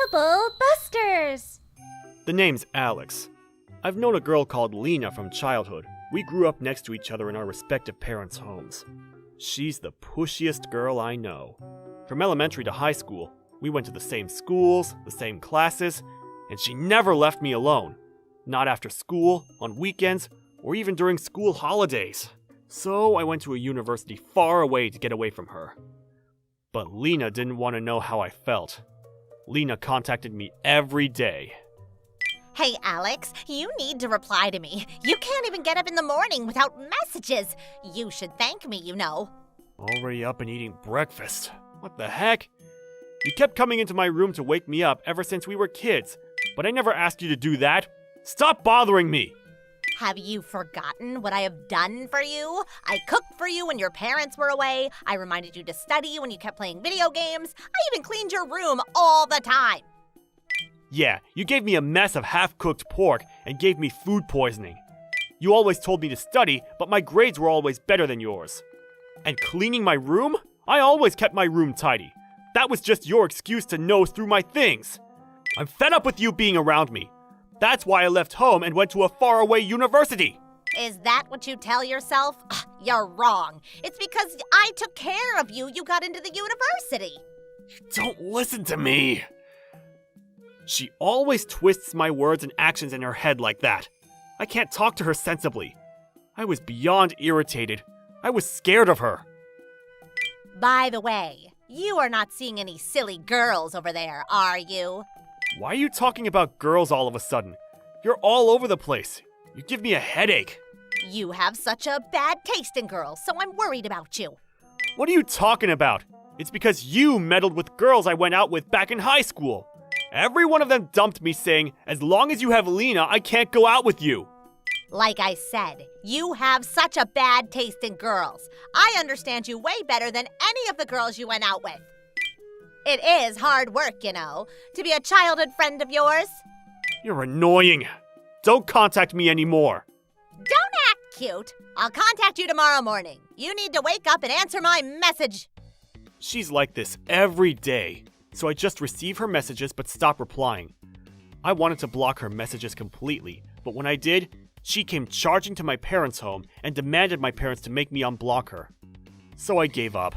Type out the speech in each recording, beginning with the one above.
Trouble Busters! The name's Alex. I've known a girl called Lena from childhood. We grew up next to each other in our respective parents' homes. She's the pushiest girl I know. From elementary to high school, we went to the same schools, the same classes, and she never left me alone. Not after school, on weekends, or even during school holidays. So I went to a university far away to get away from her. But Lena didn't want to know how I felt. Lena contacted me every day. Hey, Alex, you need to reply to me. You can't even get up in the morning without messages. You should thank me, you know. Already up and eating breakfast. What the heck? You kept coming into my room to wake me up ever since we were kids, but I never asked you to do that. Stop bothering me! Have you forgotten what I have done for you? I cooked for you when your parents were away. I reminded you to study when you kept playing video games. I even cleaned your room all the time. Yeah, you gave me a mess of half-cooked pork and gave me food poisoning. You always told me to study, but my grades were always better than yours. And cleaning my room? I always kept my room tidy. That was just your excuse to nose through my things. I'm fed up with you being around me. That's why I left home and went to a faraway university. Is that what you tell yourself? You're wrong. It's because I took care of you, you got into the university. Don't listen to me. She always twists my words and actions in her head like that. I can't talk to her sensibly. I was beyond irritated. I was scared of her. By the way, you are not seeing any silly girls over there, are you? Why are you talking about girls all of a sudden? You're all over the place. You give me a headache. You have such a bad taste in girls, so I'm worried about you. What are you talking about? It's because you meddled with girls I went out with back in high school. Every one of them dumped me saying, as long as you have Lena, I can't go out with you. Like I said, you have such a bad taste in girls. I understand you way better than any of the girls you went out with. It is hard work, you know, to be a childhood friend of yours. You're annoying. Don't contact me anymore. Don't act cute. I'll contact you tomorrow morning. You need to wake up and answer my message. She's like this every day, so I just receive her messages but stop replying. I wanted to block her messages completely, but when I did, she came charging to my parents' home and demanded my parents to make me unblock her. So I gave up.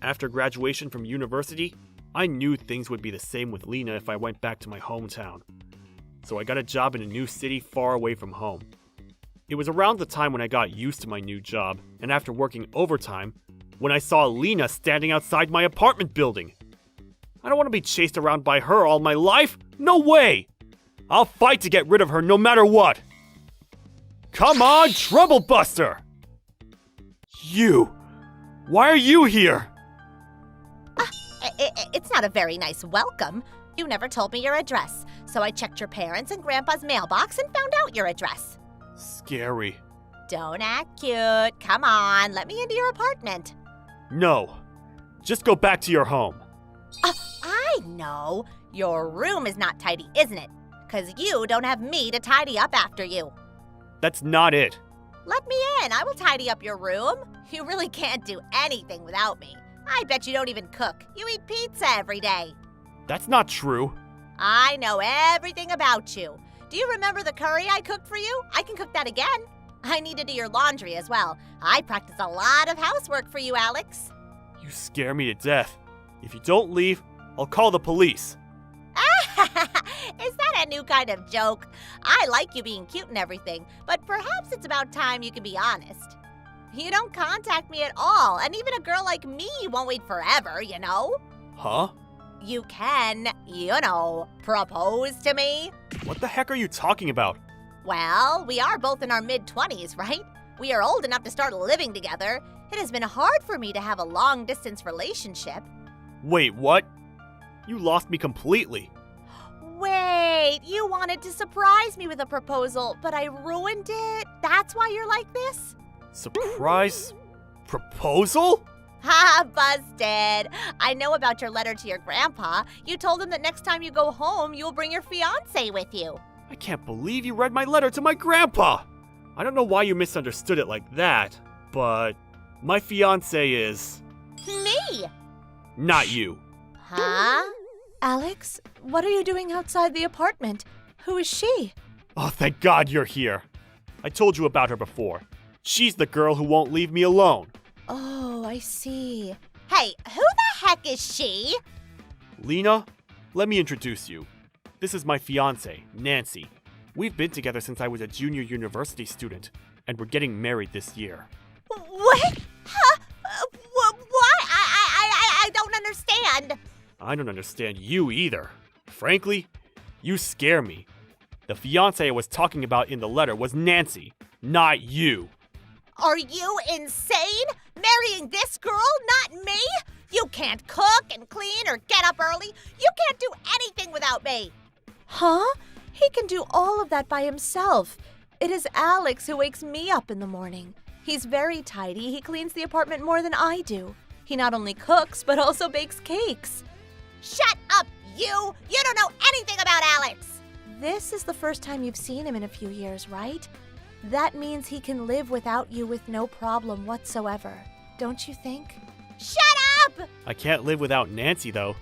After graduation from university, I knew things would be the same with Lena if I went back to my hometown. So I got a job in a new city far away from home. It was around the time when I got used to my new job, and after working overtime, when I saw Lena standing outside my apartment building. I don't want to be chased around by her all my life. No way! I'll fight to get rid of her no matter what. Come on, Trouble Buster! You! Why are you here? It's not a very nice welcome. You never told me your address, so I checked your parents' and Grandpa's mailbox and found out your address. Scary. Don't act cute. Come on, let me into your apartment. No. Just go back to your home. I know. Your room is not tidy, isn't it? Because you don't have me to tidy up after you. That's not it. Let me in. I will tidy up your room. You really can't do anything without me. I bet you don't even cook. You eat pizza every day. That's not true. I know everything about you. Do you remember the curry I cooked for you? I can cook that again. I need to do your laundry as well. I practice a lot of housework for you, Alex. You scare me to death. If you don't leave, I'll call the police. Is that a new kind of joke? I like you being cute and everything, but perhaps it's about time you can be honest. You don't contact me at all, and even a girl like me won't wait forever, you know? Huh? You can, propose to me. What the heck are you talking about? Well, we are both in our mid-20s, right? We are old enough to start living together. It has been hard for me to have a long-distance relationship. Wait, what? You lost me completely. Wait, you wanted to surprise me with a proposal, but I ruined it? That's why you're like this? Surprise? Proposal? Ha, busted. I know about your letter to your grandpa. You told him that next time you go home, you'll bring your fiancé with you. I can't believe you read my letter to my grandpa. I don't know why you misunderstood it like that, but my fiancé is... Me? Not you. Huh? Alex, what are you doing outside the apartment? Who is she? Oh, thank God you're here. I told you about her before. She's the girl who won't leave me alone. Oh, I see. Hey, who the heck is she? Lena, let me introduce you. This is my fiancé, Nancy. We've been together since I was a junior university student, and we're getting married this year. What? Huh? What? I don't understand. I don't understand you either. Frankly, you scare me. The fiancé I was talking about in the letter was Nancy, not you. Are you insane? Marrying this girl, not me? You can't cook and clean or get up early. You can't do anything without me. Huh? He can do all of that by himself. It is Alex who wakes me up in the morning. He's very tidy. He cleans the apartment more than I do. He not only cooks, but also bakes cakes. Shut up, you! You don't know anything about Alex! This is the first time you've seen him in a few years, right? That means he can live without you with no problem whatsoever. Don't you think? Shut up! I can't live without Nancy, though.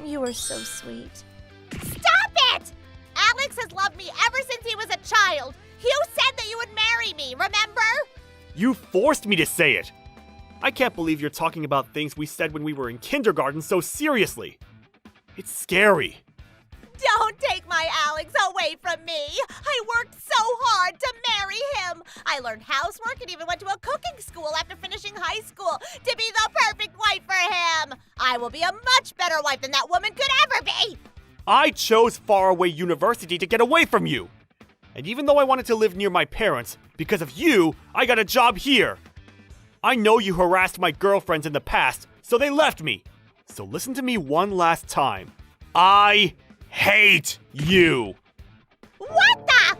You are so sweet. Stop it! Alex has loved me ever since he was a child. You said that you would marry me, remember? You forced me to say it. I can't believe you're talking about things we said when we were in kindergarten so seriously. It's scary. Don't take my Alex away from me. I worked so hard to marry him. I learned housework and even went to a cooking school after finishing high school to be the perfect wife for him. I will be a much better wife than that woman could ever be. I chose faraway university to get away from you. And even though I wanted to live near my parents, because of you, I got a job here. I know you harassed my girlfriends in the past, so they left me. So listen to me one last time. I hate you. What the?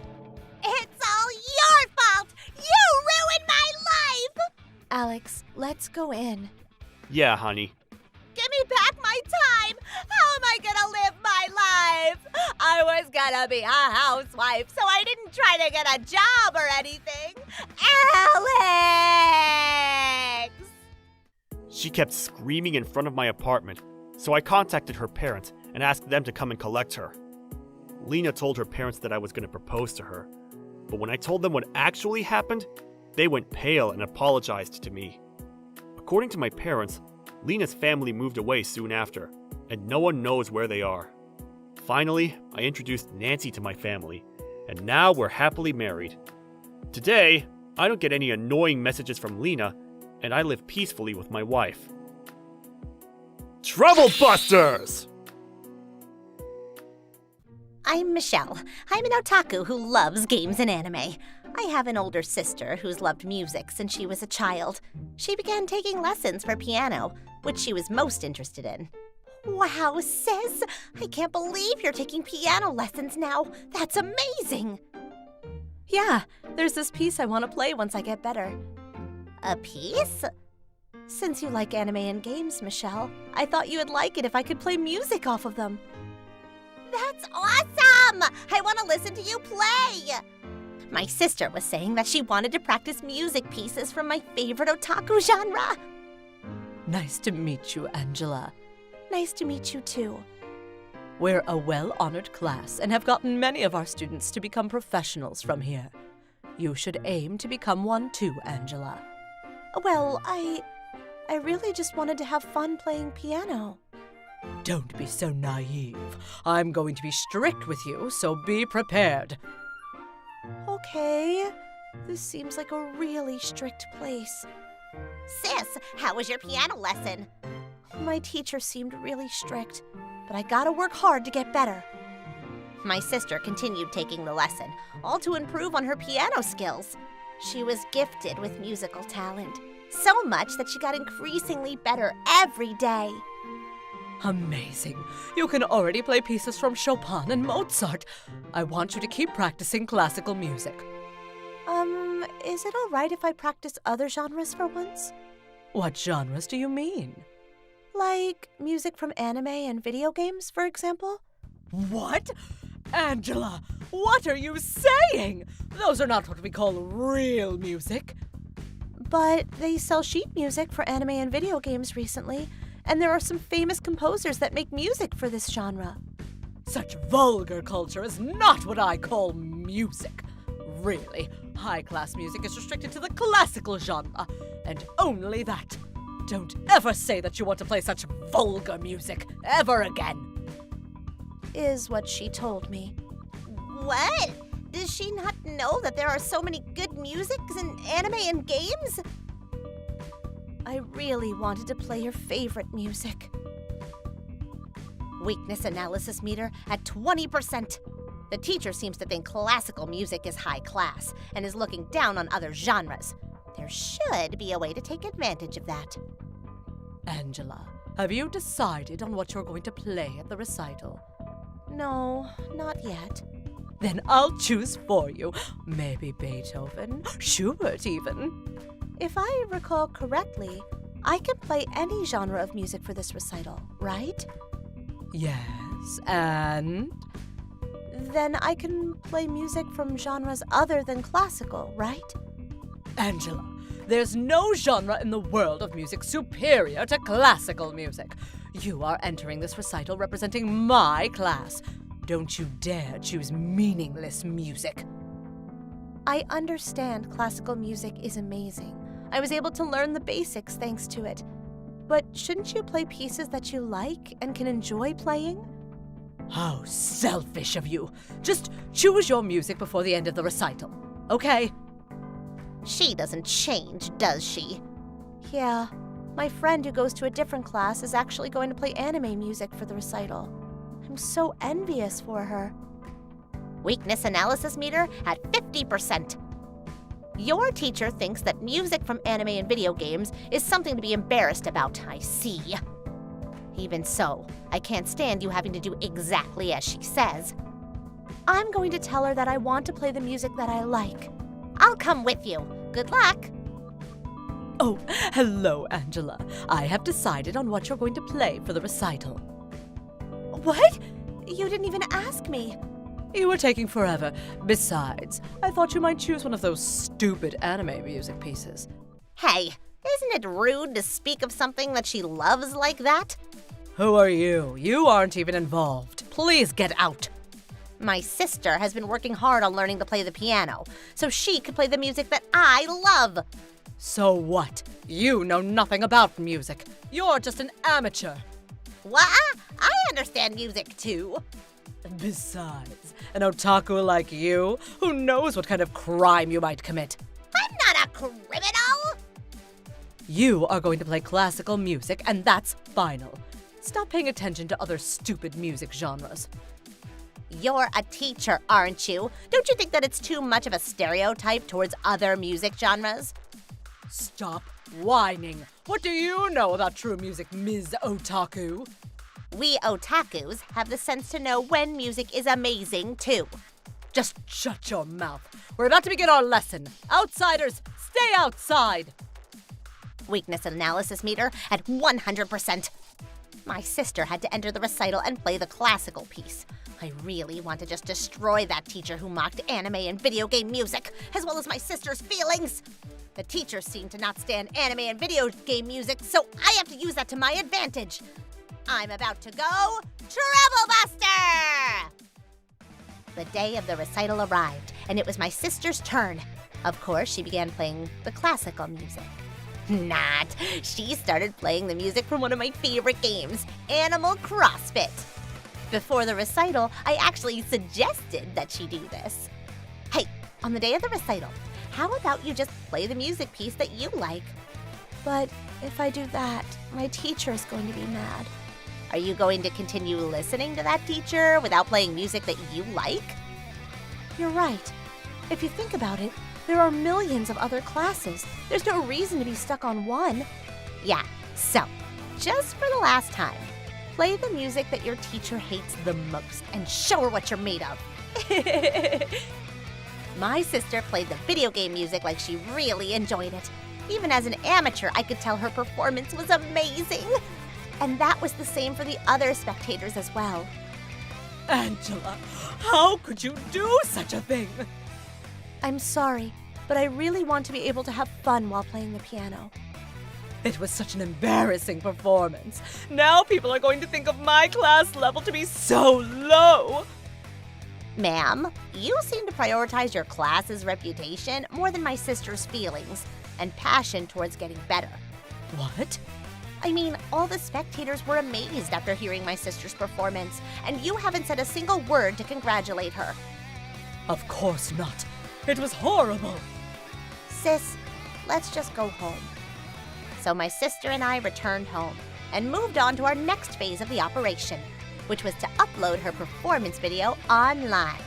It's all your fault. You ruined my life. Alex, let's go in. Yeah, honey. Give me back my time. How am I gonna live my life? I was gonna be a housewife, so I didn't try to get a job or anything. Alex! She kept screaming in front of my apartment, so I contacted her parents and asked them to come and collect her. Lena told her parents that I was going to propose to her, but when I told them what actually happened, they went pale and apologized to me. According to my parents, Lena's family moved away soon after, and no one knows where they are. Finally, I introduced Nancy to my family, and now we're happily married. Today, I don't get any annoying messages from Lena, and I live peacefully with my wife. Trouble Busters! I'm Michelle. I'm an otaku who loves games and anime. I have an older sister who's loved music since she was a child. She began taking lessons for piano, which she was most interested in. Wow, sis! I can't believe you're taking piano lessons now. That's amazing! Yeah, there's this piece I want to play once I get better. A piece? Since you like anime and games, Michelle, I thought you would like it if I could play music off of them. That's awesome! I want to listen to you play! My sister was saying that she wanted to practice music pieces from my favorite otaku genre. Nice to meet you, Angela. Nice to meet you too. We're a well-honored class and have gotten many of our students to become professionals from here. You should aim to become one too, Angela. Well, I really just wanted to have fun playing piano. Don't be so naive. I'm going to be strict with you, so be prepared. Okay. This seems like a really strict place. Sis, how was your piano lesson? My teacher seemed really strict, but I gotta work hard to get better. My sister continued taking the lesson, all to improve on her piano skills. She was gifted with musical talent, so much that she got increasingly better every day. Amazing. You can already play pieces from Chopin and Mozart. I want you to keep practicing classical music. Is it all right if I practice other genres for once? What genres do you mean? Like music from anime and video games, for example? What? Angela, what are you saying? Those are not what we call real music. But they sell sheet music for anime and video games recently, and there are some famous composers that make music for this genre. Such vulgar culture is not what I call music. Really, high-class music is restricted to the classical genre, and only that. Don't ever say that you want to play such vulgar music ever again. Is what she told me. What? Does she not know that there are so many good musics in anime and games? I really wanted to play your favorite music. Weakness analysis meter at 20%. The teacher seems to think classical music is high class and is looking down on other genres. There should be a way to take advantage of that. Angela, have you decided on what you're going to play at the recital? No, not yet. Then I'll choose for you. Maybe Beethoven, Schubert even. If I recall correctly, I can play any genre of music for this recital, right? Yes, and? Then I can play music from genres other than classical, right? Angela, there's no genre in the world of music superior to classical music. You are entering this recital representing my class. Don't you dare choose meaningless music. I understand classical music is amazing. I was able to learn the basics thanks to it. But shouldn't you play pieces that you like and can enjoy playing? How selfish of you. Just choose your music before the end of the recital, okay? She doesn't change, does she? Yeah. My friend who goes to a different class is actually going to play anime music for the recital. I'm so envious for her. Weakness analysis meter at 50%. Your teacher thinks that music from anime and video games is something to be embarrassed about, I see. Even so, I can't stand you having to do exactly as she says. I'm going to tell her that I want to play the music that I like. I'll come with you. Good luck. Oh, hello, Angela. I have decided on what you're going to play for the recital. What? You didn't even ask me. You were taking forever. Besides, I thought you might choose one of those stupid anime music pieces. Hey, isn't it rude to speak of something that she loves like that? Who are you? You aren't even involved. Please get out. My sister has been working hard on learning to play the piano, so she could play the music that I love. So what? You know nothing about music. You're just an amateur. What? I understand music too. Besides, an otaku like you, who knows what kind of crime you might commit? I'm not a criminal! You are going to play classical music, and that's final. Stop paying attention to other stupid music genres. You're a teacher, aren't you? Don't you think that it's too much of a stereotype towards other music genres? Stop whining. What do you know about true music, Ms. Otaku? We otakus have the sense to know when music is amazing, too. Just shut your mouth. We're about to begin our lesson. Outsiders, stay outside. Weakness analysis meter at 100%. My sister had to enter the recital and play the classical piece. I really want to just destroy that teacher who mocked anime and video game music, as well as my sister's feelings. The teachers seem to not stand anime and video game music, so I have to use that to my advantage. I'm about to go Trouble Buster! The day of the recital arrived, and it was my sister's turn. Of course, she began playing the classical music. Not. She started playing the music from one of my favorite games, Animal CrossFit. Before the recital, I actually suggested that she do this. Hey, on the day of the recital, how about you just play the music piece that you like? But if I do that, my teacher is going to be mad. Are you going to continue listening to that teacher without playing music that you like? You're right. If you think about it, there are millions of other classes. There's no reason to be stuck on one. Yeah, so, just for the last time, play the music that your teacher hates the most and show her what you're made of. My sister played the video game music like she really enjoyed it. Even as an amateur, I could tell her performance was amazing. And that was the same for the other spectators as well. Angela, how could you do such a thing? I'm sorry, but I really want to be able to have fun while playing the piano. It was such an embarrassing performance. Now people are going to think of my class level to be so low. Ma'am, you seem to prioritize your class's reputation more than my sister's feelings and passion towards getting better. What? I mean, all the spectators were amazed after hearing my sister's performance, and you haven't said a single word to congratulate her. Of course not. It was horrible. Sis, let's just go home. So my sister and I returned home and moved on to our next phase of the operation, which was to upload her performance video online.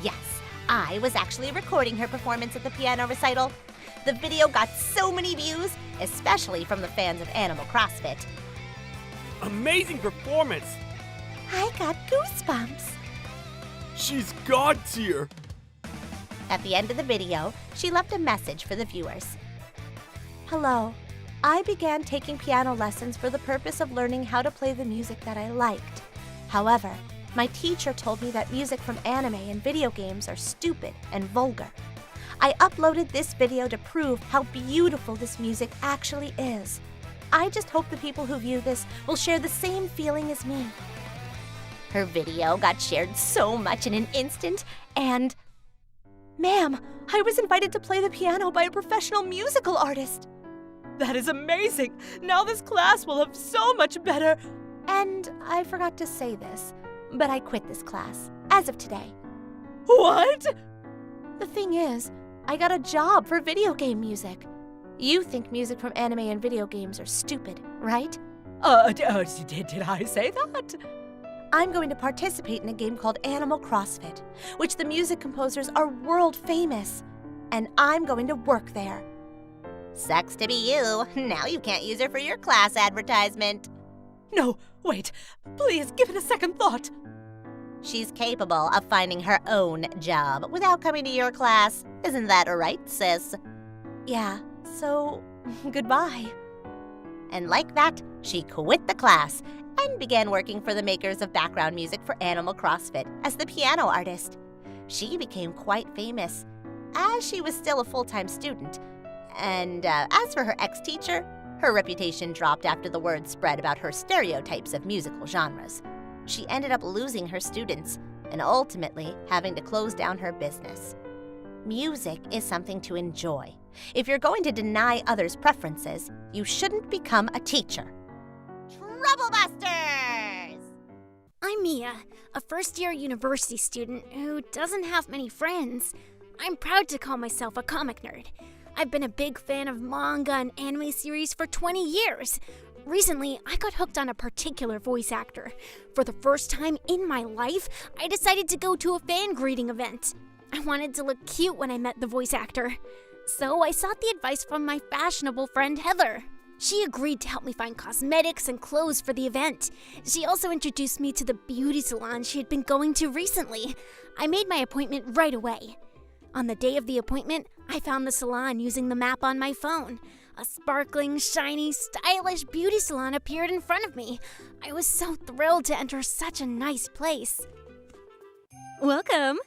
Yes, I was actually recording her performance at the piano recital. The video got so many views, especially from the fans of Animal CrossFit. Amazing performance! I got goosebumps. She's god tier! At the end of the video, she left a message for the viewers. Hello. I began taking piano lessons for the purpose of learning how to play the music that I liked. However, my teacher told me that music from anime and video games are stupid and vulgar. I uploaded this video to prove how beautiful this music actually is. I just hope the people who view this will share the same feeling as me. Her video got shared so much in an instant, and Ma'am, I was invited to play the piano by a professional musical artist. That is amazing. Now this class will have so much better. And I forgot to say this, but I quit this class, as of today. What? The thing is, I got a job for video game music. You think music from anime and video games are stupid, right? Did I say that? I'm going to participate in a game called Animal CrossFit, which the music composers are world famous. And I'm going to work there. sucks to be you. Now you can't use her for your class advertisement. No, wait. Please give it a second thought. She's capable of finding her own job without coming to your class. Isn't that right, sis? Yeah, so goodbye. And like that, she quit the class and began working for the makers of background music for Animal CrossFit as the piano artist. She became quite famous, as she was still a full-time student. And as for her ex-teacher, her reputation dropped after the word spread about her stereotypes of musical genres. She ended up losing her students and ultimately having to close down her business. Music is something to enjoy. If you're going to deny others' preferences, you shouldn't become a teacher. Troublebusters! I'm Mia, a first-year university student who doesn't have many friends. I'm proud to call myself a comic nerd. I've been a big fan of manga and anime series for 20 years. Recently, I got hooked on a particular voice actor. For the first time in my life, I decided to go to a fan greeting event. I wanted to look cute when I met the voice actor. So I sought the advice from my fashionable friend Heather. She agreed to help me find cosmetics and clothes for the event. She also introduced me to the beauty salon she had been going to recently. I made my appointment right away. On the day of the appointment, I found the salon using the map on my phone. A sparkling, shiny, stylish beauty salon appeared in front of me. I was so thrilled to enter such a nice place. Welcome.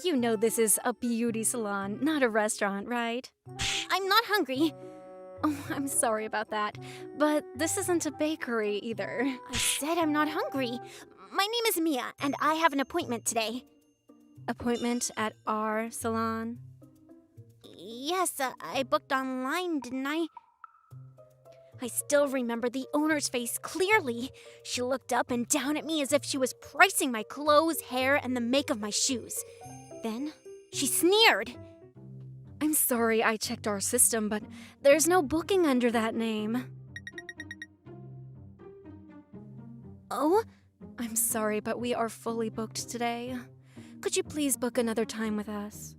You know this is a beauty salon, not a restaurant, right? I'm not hungry. Oh, I'm sorry about that. But this isn't a bakery either. I said I'm not hungry. My name is Mia, and I have an appointment today. Appointment at our salon? Yes, I booked online, didn't I? I still remember the owner's face clearly. She looked up and down at me as if she was pricing my clothes, hair, and the make of my shoes. Then she sneered. I'm sorry I checked our system, but there's no booking under that name. Oh? I'm sorry, but we are fully booked today. Could you please book another time with us?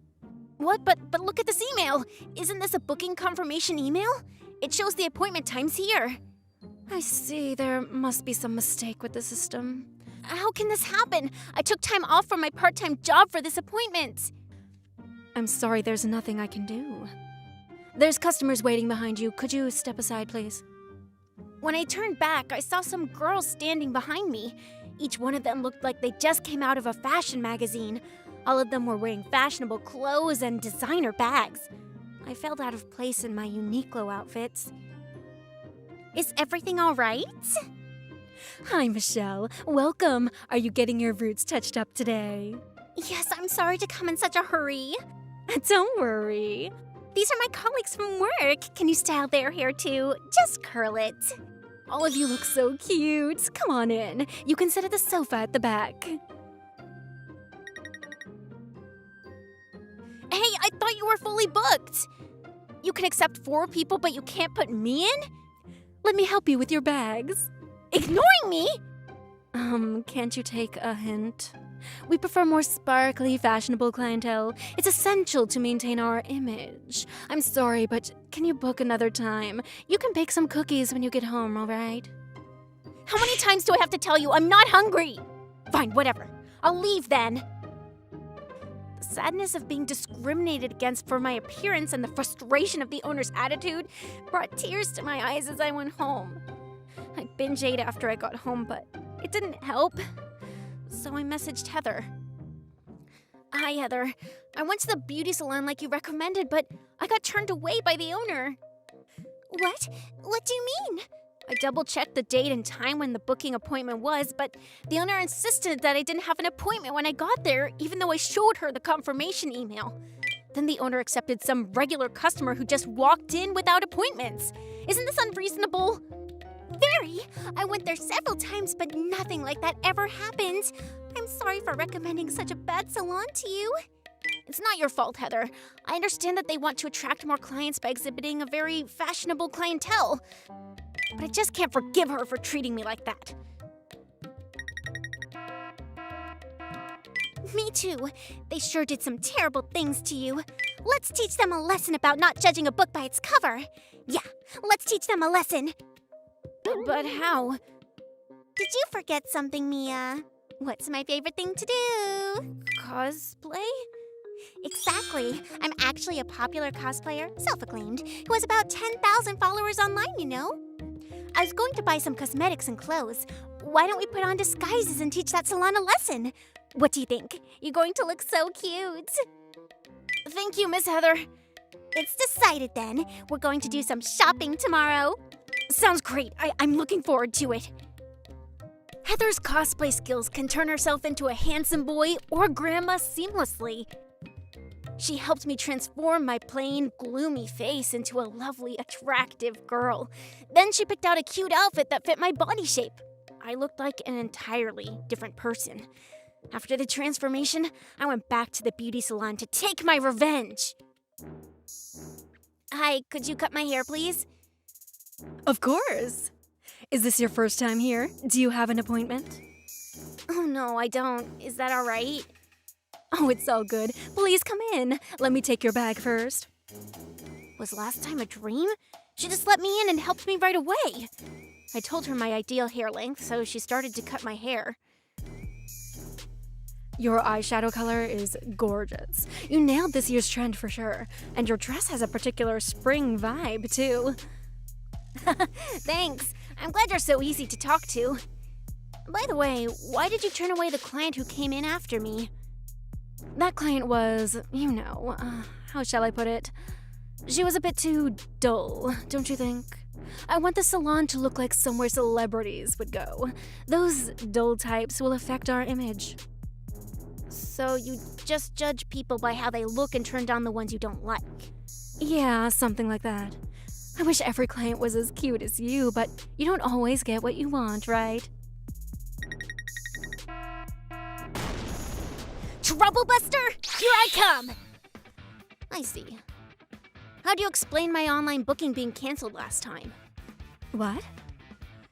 What? But look at this email! Isn't this a booking confirmation email? It shows the appointment times here. I see. There must be some mistake with the system. How can this happen? I took time off from my part-time job for this appointment. I'm sorry, there's nothing I can do. There's customers waiting behind you. Could you step aside, please? When I turned back, I saw some girls standing behind me. Each one of them looked like they just came out of a fashion magazine. All of them were wearing fashionable clothes and designer bags. I felt out of place in my Uniqlo outfits. Is everything all right? Hi, Michelle. Welcome. Are you getting your roots touched up today? Yes, I'm sorry to come in such a hurry. Don't worry. These are my colleagues from work. Can you style their hair too? Just curl it. All of you look so cute. Come on in. You can sit at the sofa at the back. Hey, I thought you were fully booked. You can accept 4 people, but you can't put me in? Let me help you with your bags. Ignoring me? Can't you take a hint? We prefer more sparkly, fashionable clientele. It's essential to maintain our image. I'm sorry, but can you book another time? You can bake some cookies when you get home, all right? How many times do I have to tell you I'm not hungry? Fine, whatever. I'll leave then. The sadness of being discriminated against for my appearance and the frustration of the owner's attitude brought tears to my eyes as I went home. I binge ate after I got home, but it didn't help. So I messaged Heather. Hi, Heather. I went to the beauty salon like you recommended, but I got turned away by the owner. What? What do you mean? I double-checked the date and time when the booking appointment was, but the owner insisted that I didn't have an appointment when I got there, even though I showed her the confirmation email. Then the owner accepted some regular customer who just walked in without appointments. Isn't this unreasonable? Very. I went there several times, but nothing like that ever happened. I'm sorry for recommending such a bad salon to you. It's not your fault, Heather. I understand that they want to attract more clients by exhibiting a very fashionable clientele. But I just can't forgive her for treating me like that. Me too. They sure did some terrible things to you. Let's teach them a lesson about not judging a book by its cover. Yeah, let's teach them a lesson. But how? Did you forget something, Mia? What's my favorite thing to do? Cosplay? Exactly. I'm actually a popular cosplayer, self-acclaimed, who has about 10,000 followers online, you know? I was going to buy some cosmetics and clothes. Why don't we put on disguises and teach that salon a lesson? What do you think? You're going to look so cute. Thank you, Miss Heather. It's decided then. We're going to do some shopping tomorrow. Sounds great. I'm looking forward to it. Heather's cosplay skills can turn herself into a handsome boy or grandma seamlessly. She helped me transform my plain, gloomy face into a lovely, attractive girl. Then she picked out a cute outfit that fit my body shape. I looked like an entirely different person. After the transformation, I went back to the beauty salon to take my revenge. Hi, could you cut my hair, please? Of course. Is this your first time here? Do you have an appointment? Oh, no, I don't. Is that all right? Oh, it's all good. Please come in. Let me take your bag first. Was last time a dream? She just let me in and helped me right away. I told her my ideal hair length, so she started to cut my hair. Your eyeshadow color is gorgeous. You nailed this year's trend for sure. And your dress has a particular spring vibe, too. Thanks. I'm glad you're so easy to talk to. By the way, why did you turn away the client who came in after me? That client was, how shall I put it? She was a bit too dull, don't you think? I want the salon to look like somewhere celebrities would go. Those dull types will affect our image. So you just judge people by how they look and turn down the ones you don't like? Yeah, something like that. I wish every client was as cute as you, but you don't always get what you want, right? Troublebuster, here I come! I see. How do you explain my online booking being canceled last time? What?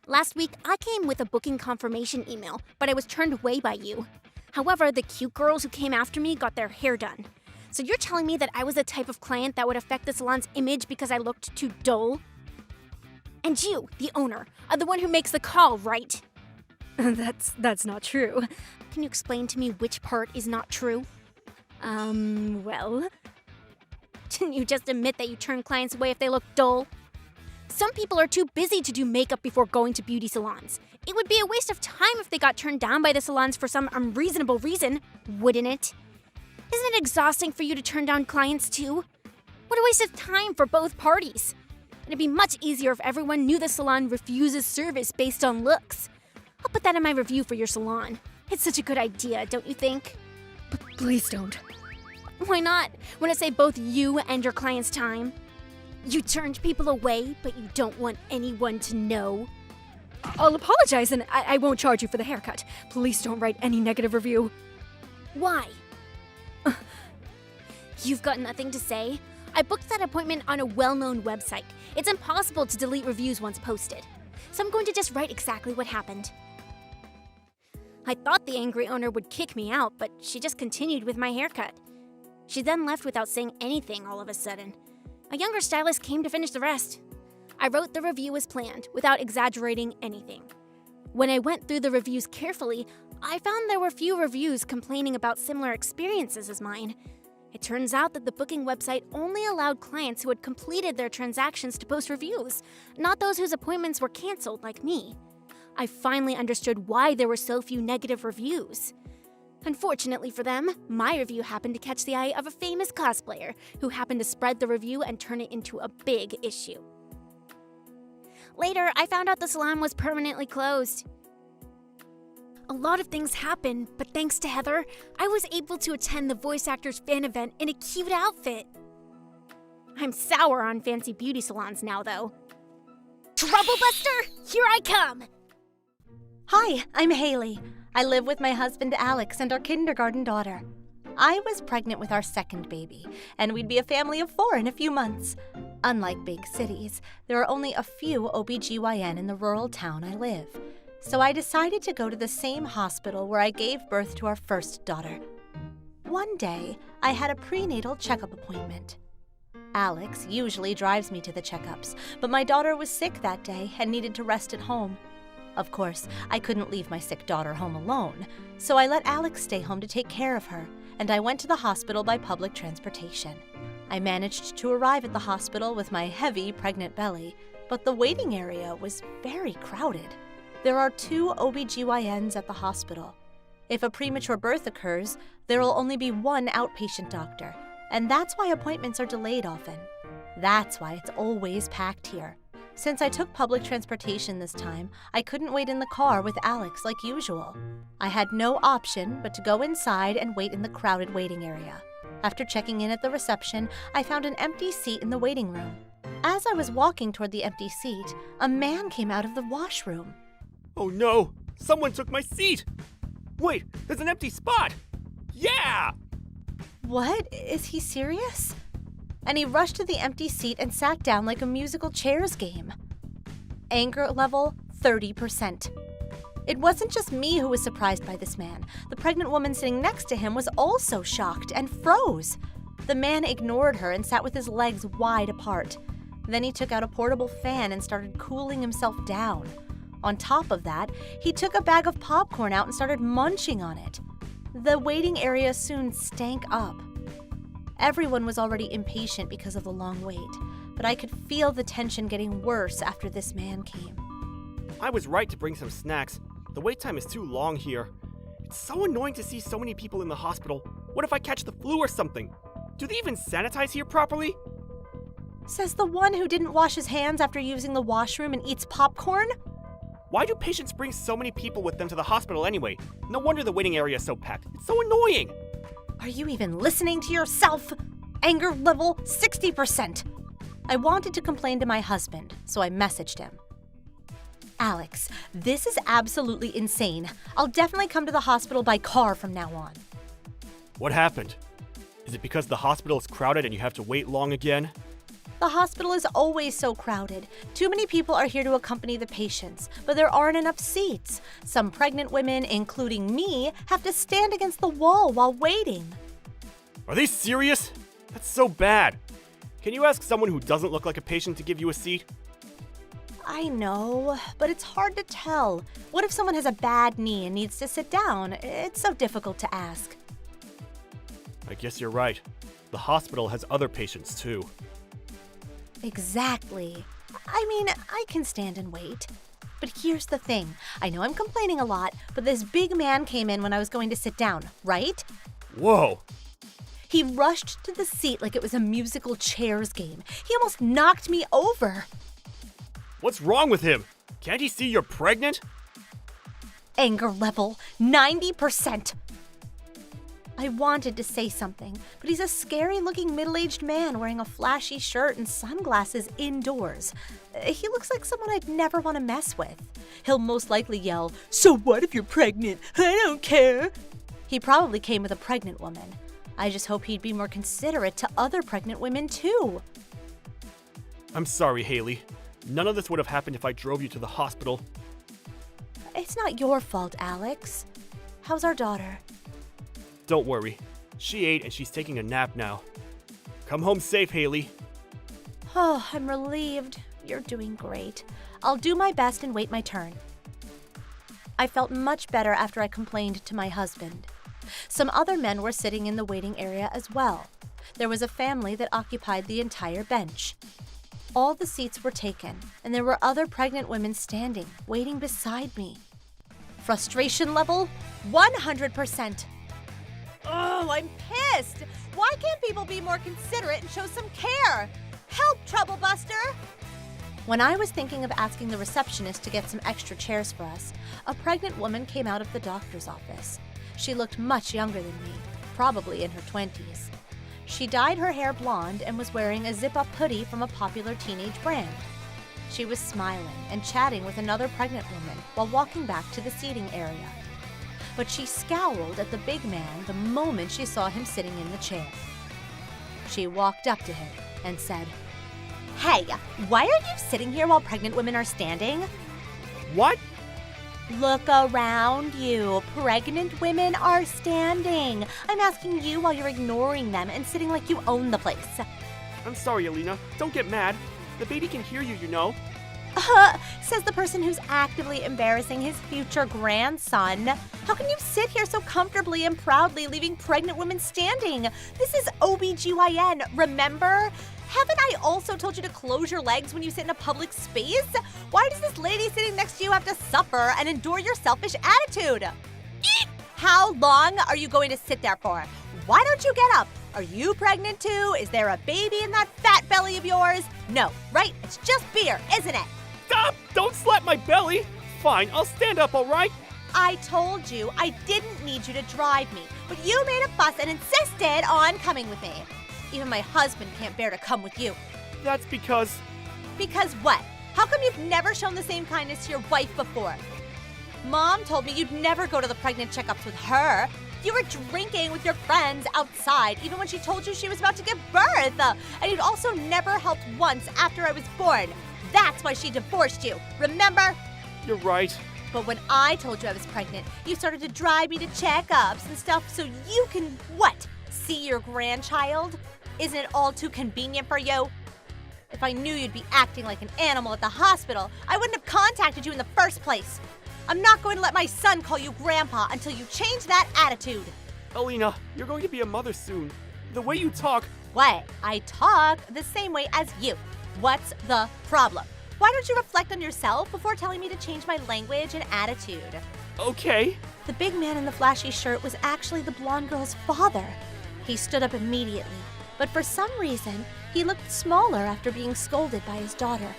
Last week, I came with a booking confirmation email, but I was turned away by you. However, the cute girls who came after me got their hair done. So you're telling me that I was the type of client that would affect the salon's image because I looked too dull? And you, the owner, are the one who makes the call, right? That's not true. Can you explain to me which part is not true? Well... Didn't you just admit that you turn clients away if they look dull? Some people are too busy to do makeup before going to beauty salons. It would be a waste of time if they got turned down by the salons for some unreasonable reason, wouldn't it? Isn't it exhausting for you to turn down clients too? What a waste of time for both parties. It'd be much easier if everyone knew the salon refuses service based on looks. I'll put that in my review for your salon. It's such a good idea, don't you think? Please don't. Why not? Wouldn't it save both you and your client's time? You turned people away, but you don't want anyone to know. I'll apologize and I won't charge you for the haircut. Please don't write any negative review. Why? You've got nothing to say? I booked that appointment on a well-known website. It's impossible to delete reviews once posted. So I'm going to just write exactly what happened. I thought the angry owner would kick me out, but she just continued with my haircut. She then left without saying anything all of a sudden. A younger stylist came to finish the rest. I wrote the review as planned, without exaggerating anything. When I went through the reviews carefully, I found there were few reviews complaining about similar experiences as mine. It turns out that the booking website only allowed clients who had completed their transactions to post reviews, not those whose appointments were canceled like me. I finally understood why there were so few negative reviews. Unfortunately for them, my review happened to catch the eye of a famous cosplayer who happened to spread the review and turn it into a big issue. Later, I found out the salon was permanently closed. A lot of things happened, but thanks to Heather, I was able to attend the voice actor's fan event in a cute outfit. I'm sour on fancy beauty salons now, though. Troublebuster, here I come! Hi, I'm Haley. I live with my husband Alex and our kindergarten daughter. I was pregnant with our second baby, and we'd be a family of 4 in a few months. Unlike big cities, there are only a few OBGYN in the rural town I live. So I decided to go to the same hospital where I gave birth to our first daughter. One day, I had a prenatal checkup appointment. Alex usually drives me to the checkups, but my daughter was sick that day and needed to rest at home. Of course, I couldn't leave my sick daughter home alone, so I let Alex stay home to take care of her, and I went to the hospital by public transportation. I managed to arrive at the hospital with my heavy pregnant belly, but the waiting area was very crowded. There are 2 OBGYNs at the hospital. If a premature birth occurs, there will only be 1 outpatient doctor, and that's why appointments are delayed often. That's why it's always packed here. Since I took public transportation this time, I couldn't wait in the car with Alex like usual. I had no option but to go inside and wait in the crowded waiting area. After checking in at the reception, I found an empty seat in the waiting room. As I was walking toward the empty seat, a man came out of the washroom. Oh no! Someone took my seat! Wait, there's an empty spot! Yeah! What? Is he serious? And he rushed to the empty seat and sat down like a musical chairs game. Anger level 30%. It wasn't just me who was surprised by this man. The pregnant woman sitting next to him was also shocked and froze. The man ignored her and sat with his legs wide apart. Then he took out a portable fan and started cooling himself down. On top of that, he took a bag of popcorn out and started munching on it. The waiting area soon stank up. Everyone was already impatient because of the long wait, but I could feel the tension getting worse after this man came. I was right to bring some snacks. The wait time is too long here. It's so annoying to see so many people in the hospital. What if I catch the flu or something? Do they even sanitize here properly? Says the one who didn't wash his hands after using the washroom and eats popcorn? Why do patients bring so many people with them to the hospital anyway? No wonder the waiting area is so packed. It's so annoying! Are you even listening to yourself? Anger level 60%. I wanted to complain to my husband, so I messaged him. Alex, this is absolutely insane. I'll definitely come to the hospital by car from now on. What happened? Is it because the hospital is crowded and you have to wait long again? The hospital is always so crowded. Too many people are here to accompany the patients, but there aren't enough seats. Some pregnant women, including me, have to stand against the wall while waiting. Are they serious? That's so bad. Can you ask someone who doesn't look like a patient to give you a seat? I know, but it's hard to tell. What if someone has a bad knee and needs to sit down? It's so difficult to ask. I guess you're right. The hospital has other patients too. Exactly. I mean, I can stand and wait. But here's the thing. I know I'm complaining a lot, but this big man came in when I was going to sit down, right? Whoa! He rushed to the seat like it was a musical chairs game. He almost knocked me over. What's wrong with him? Can't he see you're pregnant? Anger level 90%. I wanted to say something, but he's a scary-looking middle-aged man wearing a flashy shirt and sunglasses indoors. He looks like someone I'd never want to mess with. He'll most likely yell, "So what if you're pregnant? I don't care." He probably came with a pregnant woman. I just hope he'd be more considerate to other pregnant women, too. I'm sorry, Haley. None of this would have happened if I drove you to the hospital. It's not your fault, Alex. How's our daughter? Don't worry. She ate and she's taking a nap now. Come home safe, Haley. Oh, I'm relieved. You're doing great. I'll do my best and wait my turn. I felt much better after I complained to my husband. Some other men were sitting in the waiting area as well. There was a family that occupied the entire bench. All the seats were taken, and there were other pregnant women standing, waiting beside me. Frustration level 100%. Oh, I'm pissed! Why can't people be more considerate and show some care? Help, Trouble Buster! When I was thinking of asking the receptionist to get some extra chairs for us, a pregnant woman came out of the doctor's office. She looked much younger than me, probably in her 20s. She dyed her hair blonde and was wearing a zip-up hoodie from a popular teenage brand. She was smiling and chatting with another pregnant woman while walking back to the seating area. But she scowled at the big man the moment she saw him sitting in the chair. She walked up to him and said, "Hey, why are you sitting here while pregnant women are standing?" What? Look around you. Pregnant women are standing. I'm asking you while you're ignoring them and sitting like you own the place. I'm sorry, Alina. Don't get mad. The baby can hear you, you know. Says the person who's actively embarrassing his future grandson. How can you sit here so comfortably and proudly leaving pregnant women standing? This is OBGYN, remember? Haven't I also told you to close your legs when you sit in a public space? Why does this lady sitting next to you have to suffer and endure your selfish attitude? Eek! How long are you going to sit there for? Why don't you get up? Are you pregnant too? Is there a baby in that fat belly of yours? No, right? It's just beer, isn't it? Stop! Don't slap my belly! Fine, I'll stand up, all right? I told you I didn't need you to drive me, but you made a fuss and insisted on coming with me. Even my husband can't bear to come with you. That's because... Because what? How come you've never shown the same kindness to your wife before? Mom told me you'd never go to the pregnant checkups with her. You were drinking with your friends outside, even when she told you she was about to give birth. And you'd also never helped once after I was born. That's why she divorced you, remember? You're right. But when I told you I was pregnant, you started to drive me to checkups and stuff so you can, what? See your grandchild? Isn't it all too convenient for you? If I knew you'd be acting like an animal at the hospital, I wouldn't have contacted you in the first place. I'm not going to let my son call you Grandpa until you change that attitude. Alina, you're going to be a mother soon. The way you talk... What? I talk the same way as you. What's the problem? Why don't you reflect on yourself before telling me to change my language and attitude? Okay. The big man in the flashy shirt was actually the blonde girl's father. He stood up immediately, but for some reason, he looked smaller after being scolded by his daughter.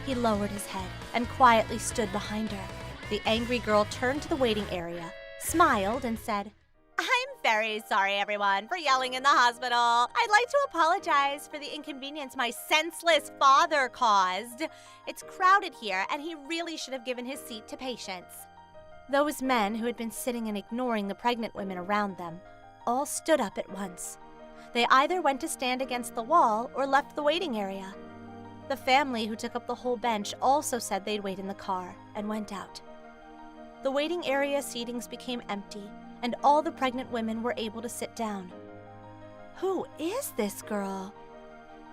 He lowered his head and quietly stood behind her. The angry girl turned to the waiting area, smiled, and said, "I'm very sorry, everyone, for yelling in the hospital. I'd like to apologize for the inconvenience my senseless father caused. It's crowded here, and he really should have given his seat to patients." Those men who had been sitting and ignoring the pregnant women around them all stood up at once. They either went to stand against the wall or left the waiting area. The family who took up the whole bench also said they'd wait in the car and went out. The waiting area seatings became empty, and all the pregnant women were able to sit down. Who is this girl?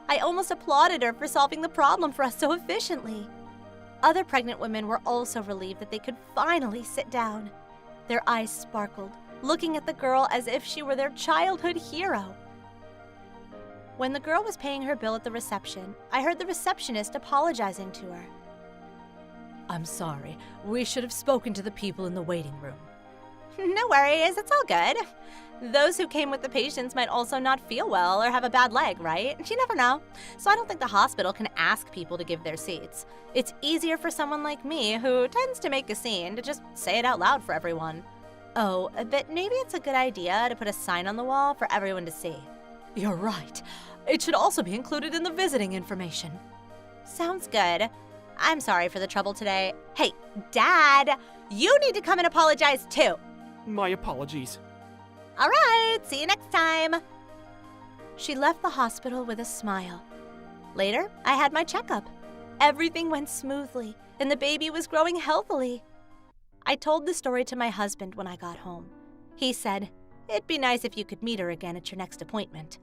I almost applauded her for solving the problem for us so efficiently. Other pregnant women were also relieved that they could finally sit down. Their eyes sparkled, looking at the girl as if she were their childhood hero. When the girl was paying her bill at the reception, I heard the receptionist apologizing to her. I'm sorry. We should have spoken to the people in the waiting room. No worries, it's all good. Those who came with the patients might also not feel well or have a bad leg, right? You never know. So I don't think the hospital can ask people to give their seats. It's easier for someone like me, who tends to make a scene, to just say it out loud for everyone. Oh, but maybe it's a good idea to put a sign on the wall for everyone to see. You're right. It should also be included in the visiting information. Sounds good. I'm sorry for the trouble today. Hey, Dad, you need to come and apologize too. My apologies. All right, see you next time. She left the hospital with a smile. Later, I had my checkup. Everything went smoothly, and the baby was growing healthily. I told the story to my husband when I got home. He said, "It'd be nice if you could meet her again at your next appointment."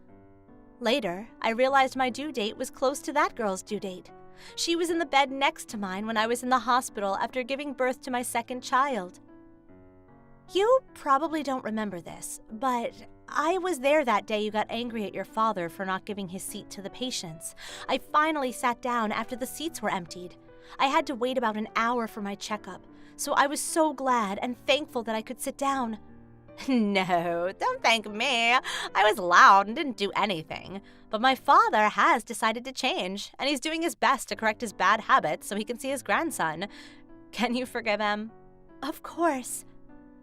Later, I realized my due date was close to that girl's due date. She was in the bed next to mine when I was in the hospital after giving birth to my second child. You probably don't remember this, but I was there that day you got angry at your father for not giving his seat to the patients. I finally sat down after the seats were emptied. I had to wait about an hour for my checkup, so I was so glad and thankful that I could sit down. No, don't thank me. I was loud and didn't do anything. But my father has decided to change, and he's doing his best to correct his bad habits so he can see his grandson. Can you forgive him? Of course.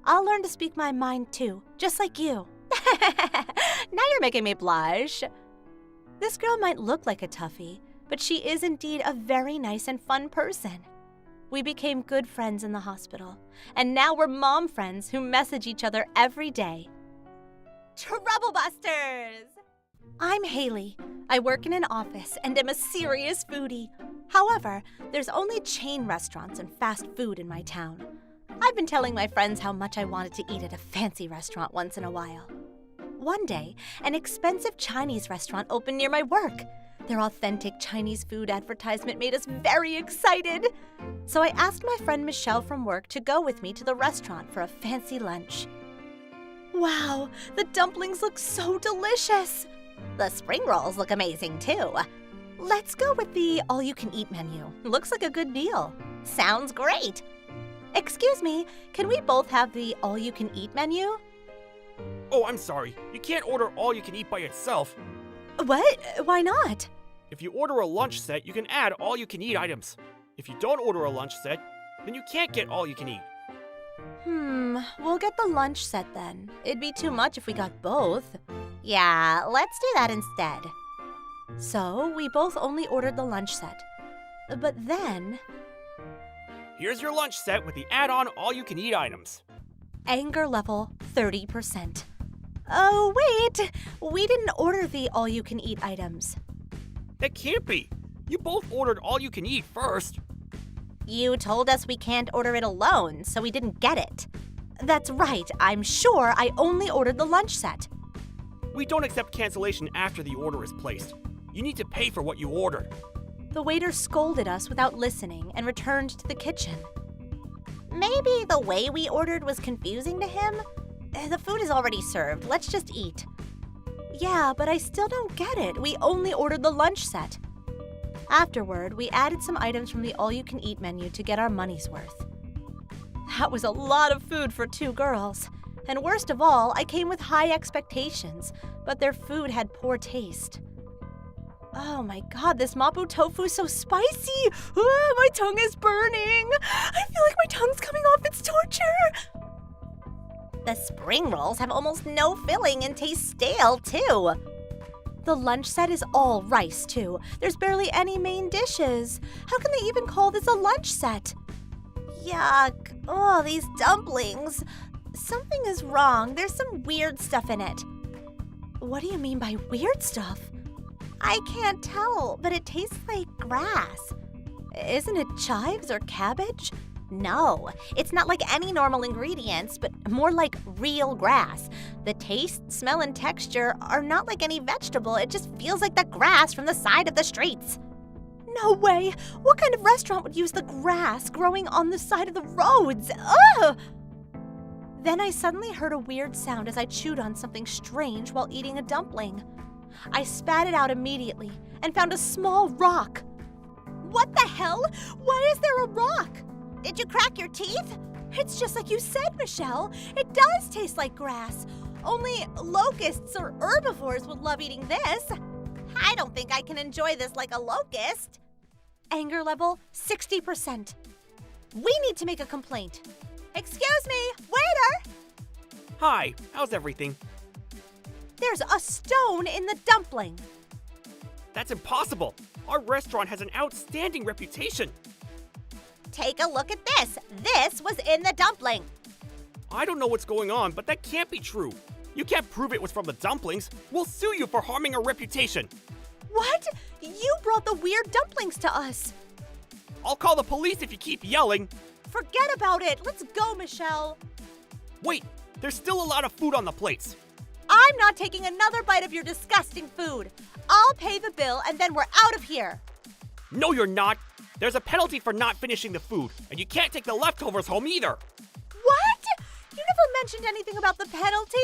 I'll learn to speak my mind too, just like you. Now you're making me blush. This girl might look like a toughie, but she is indeed a very nice and fun person. We became good friends in the hospital, and now we're mom friends who message each other every day. Troublebusters! I'm Haley. I work in an office and am a serious foodie. However, there's only chain restaurants and fast food in my town. I've been telling my friends how much I wanted to eat at a fancy restaurant once in a while. One day, an expensive Chinese restaurant opened near my work. Their authentic Chinese food advertisement made us very excited. So I asked my friend Michelle from work to go with me to the restaurant for a fancy lunch. Wow, the dumplings look so delicious. The spring rolls look amazing too. Let's go with the all-you-can-eat menu. Looks like a good deal. Sounds great. Excuse me, can we both have the all-you-can-eat menu? Oh, I'm sorry. You can't order all you can eat by itself. What? Why not? If you order a lunch set, you can add all you can eat items. If you don't order a lunch set, then you can't get all you can eat. We'll get the lunch set then. It'd be too much if we got both. Yeah, let's do that instead. So we both only ordered the lunch set. But then... Here's your lunch set with the add-on all you can eat items. Anger level 30%. Oh, wait! We didn't order the all-you-can-eat items. That can't be. You both ordered all you can eat first. You told us we can't order it alone, so we didn't get it. That's right. I'm sure I only ordered the lunch set. We don't accept cancellation after the order is placed. You need to pay for what you ordered. The waiter scolded us without listening and returned to the kitchen. Maybe the way we ordered was confusing to him? The food is already served. Let's just eat. Yeah, but I still don't get it. We only ordered the lunch set. Afterward, we added some items from the all-you-can-eat menu to get our money's worth. That was a lot of food for two girls. And worst of all, I came with high expectations, but their food had poor taste. Oh my god, this mapo tofu is so spicy! My tongue is burning! I feel like my tongue's coming off, it's torture! The spring rolls have almost no filling and taste stale, too. The lunch set is all rice, too. There's barely any main dishes. How can they even call this a lunch set? Yuck. Oh, these dumplings. Something is wrong. There's some weird stuff in it. What do you mean by weird stuff? I can't tell, but it tastes like grass. Isn't it chives or cabbage? No, it's not like any normal ingredients, but more like real grass. The taste, smell, and texture are not like any vegetable. It just feels like the grass from the side of the streets. No way! What kind of restaurant would use the grass growing on the side of the roads? Ugh! Then I suddenly heard a weird sound as I chewed on something strange while eating a dumpling. I spat it out immediately and found a small rock. What the hell? Why is there a rock? Did you crack your teeth? It's just like you said, Michelle. It does taste like grass. Only locusts or herbivores would love eating this. I don't think I can enjoy this like a locust. Anger level 60%. We need to make a complaint. Excuse me, waiter! Hi, how's everything? There's a stone in the dumpling. That's impossible. Our restaurant has an outstanding reputation. Take a look at this. This was in the dumpling. I don't know what's going on, but that can't be true. You can't prove it was from the dumplings. We'll sue you for harming our reputation. What? You brought the weird dumplings to us. I'll call the police if you keep yelling. Forget about it. Let's go, Michelle. Wait, there's still a lot of food on the plates. I'm not taking another bite of your disgusting food. I'll pay the bill and then we're out of here. No, you're not. There's a penalty for not finishing the food, and you can't take the leftovers home either. What? You never mentioned anything about the penalty?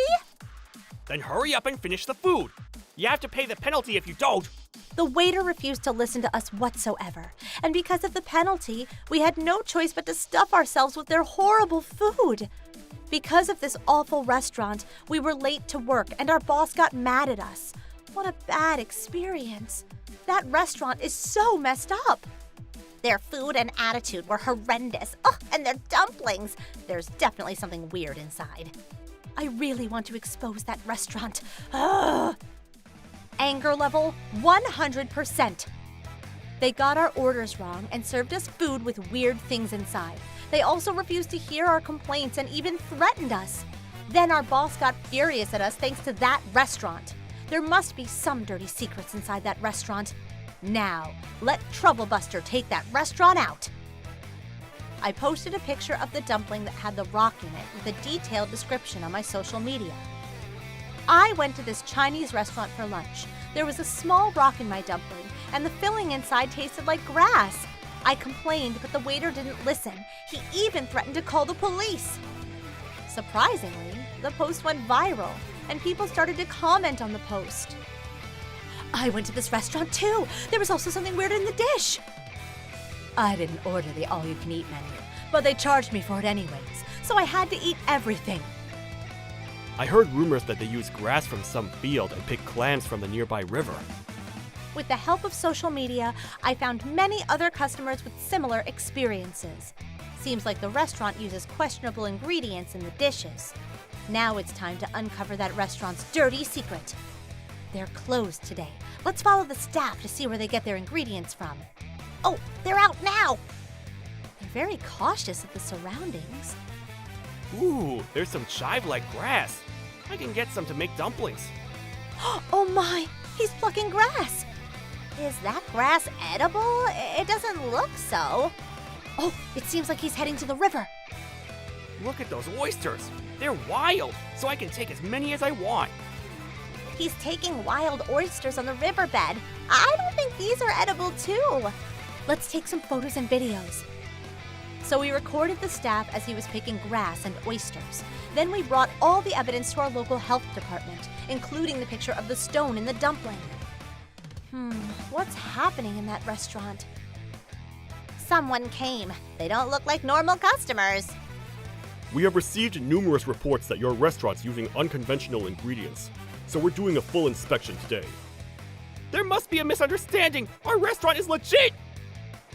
Then hurry up and finish the food. You have to pay the penalty if you don't. The waiter refused to listen to us whatsoever, and because of the penalty, we had no choice but to stuff ourselves with their horrible food. Because of this awful restaurant, we were late to work and our boss got mad at us. What a bad experience. That restaurant is so messed up. Their food and attitude were horrendous. Oh, and their dumplings. There's definitely something weird inside. I really want to expose that restaurant. Ugh. Anger level 100%. They got our orders wrong and served us food with weird things inside. They also refused to hear our complaints and even threatened us. Then our boss got furious at us thanks to that restaurant. There must be some dirty secrets inside that restaurant. Now, let Troublebuster take that restaurant out. I posted a picture of the dumpling that had the rock in it with a detailed description on my social media. I went to this Chinese restaurant for lunch. There was a small rock in my dumpling, and the filling inside tasted like grass. I complained, but the waiter didn't listen. He even threatened to call the police. Surprisingly, the post went viral, and people started to comment on the post. I went to this restaurant too. There was also something weird in the dish. I didn't order the all-you-can-eat menu, but they charged me for it anyways, so I had to eat everything. I heard rumors that they use grass from some field and pick clams from the nearby river. With the help of social media, I found many other customers with similar experiences. Seems like the restaurant uses questionable ingredients in the dishes. Now it's time to uncover that restaurant's dirty secret. They're closed today. Let's follow the staff to see where they get their ingredients from. Oh, they're out now. They're very cautious of the surroundings. Ooh, there's some chive-like grass. I can get some to make dumplings. Oh my, he's plucking grass. Is that grass edible? It doesn't look so. Oh, it seems like he's heading to the river. Look at those oysters. They're wild, so I can take as many as I want. He's taking wild oysters on the riverbed. I don't think these are edible too. Let's take some photos and videos. So we recorded the staff as he was picking grass and oysters. Then we brought all the evidence to our local health department, including the picture of the stone in the dumpling. What's happening in that restaurant? Someone came. They don't look like normal customers. We have received numerous reports that your restaurant's using unconventional ingredients, so we're doing a full inspection today. There must be a misunderstanding! Our restaurant is legit!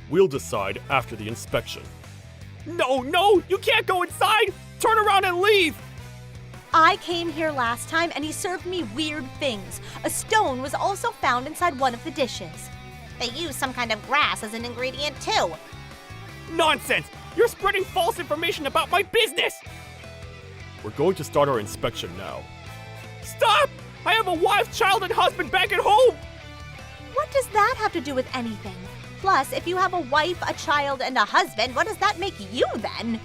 We'll decide after the inspection. No, you can't go inside! Turn around and leave! I came here last time and he served me weird things. A stone was also found inside one of the dishes. They use some kind of grass as an ingredient too. Nonsense! You're spreading false information about my business! We're going to start our inspection now. Stop! I have a wife, child, and husband back at home! What does that have to do with anything? Plus, if you have a wife, a child, and a husband, what does that make you then?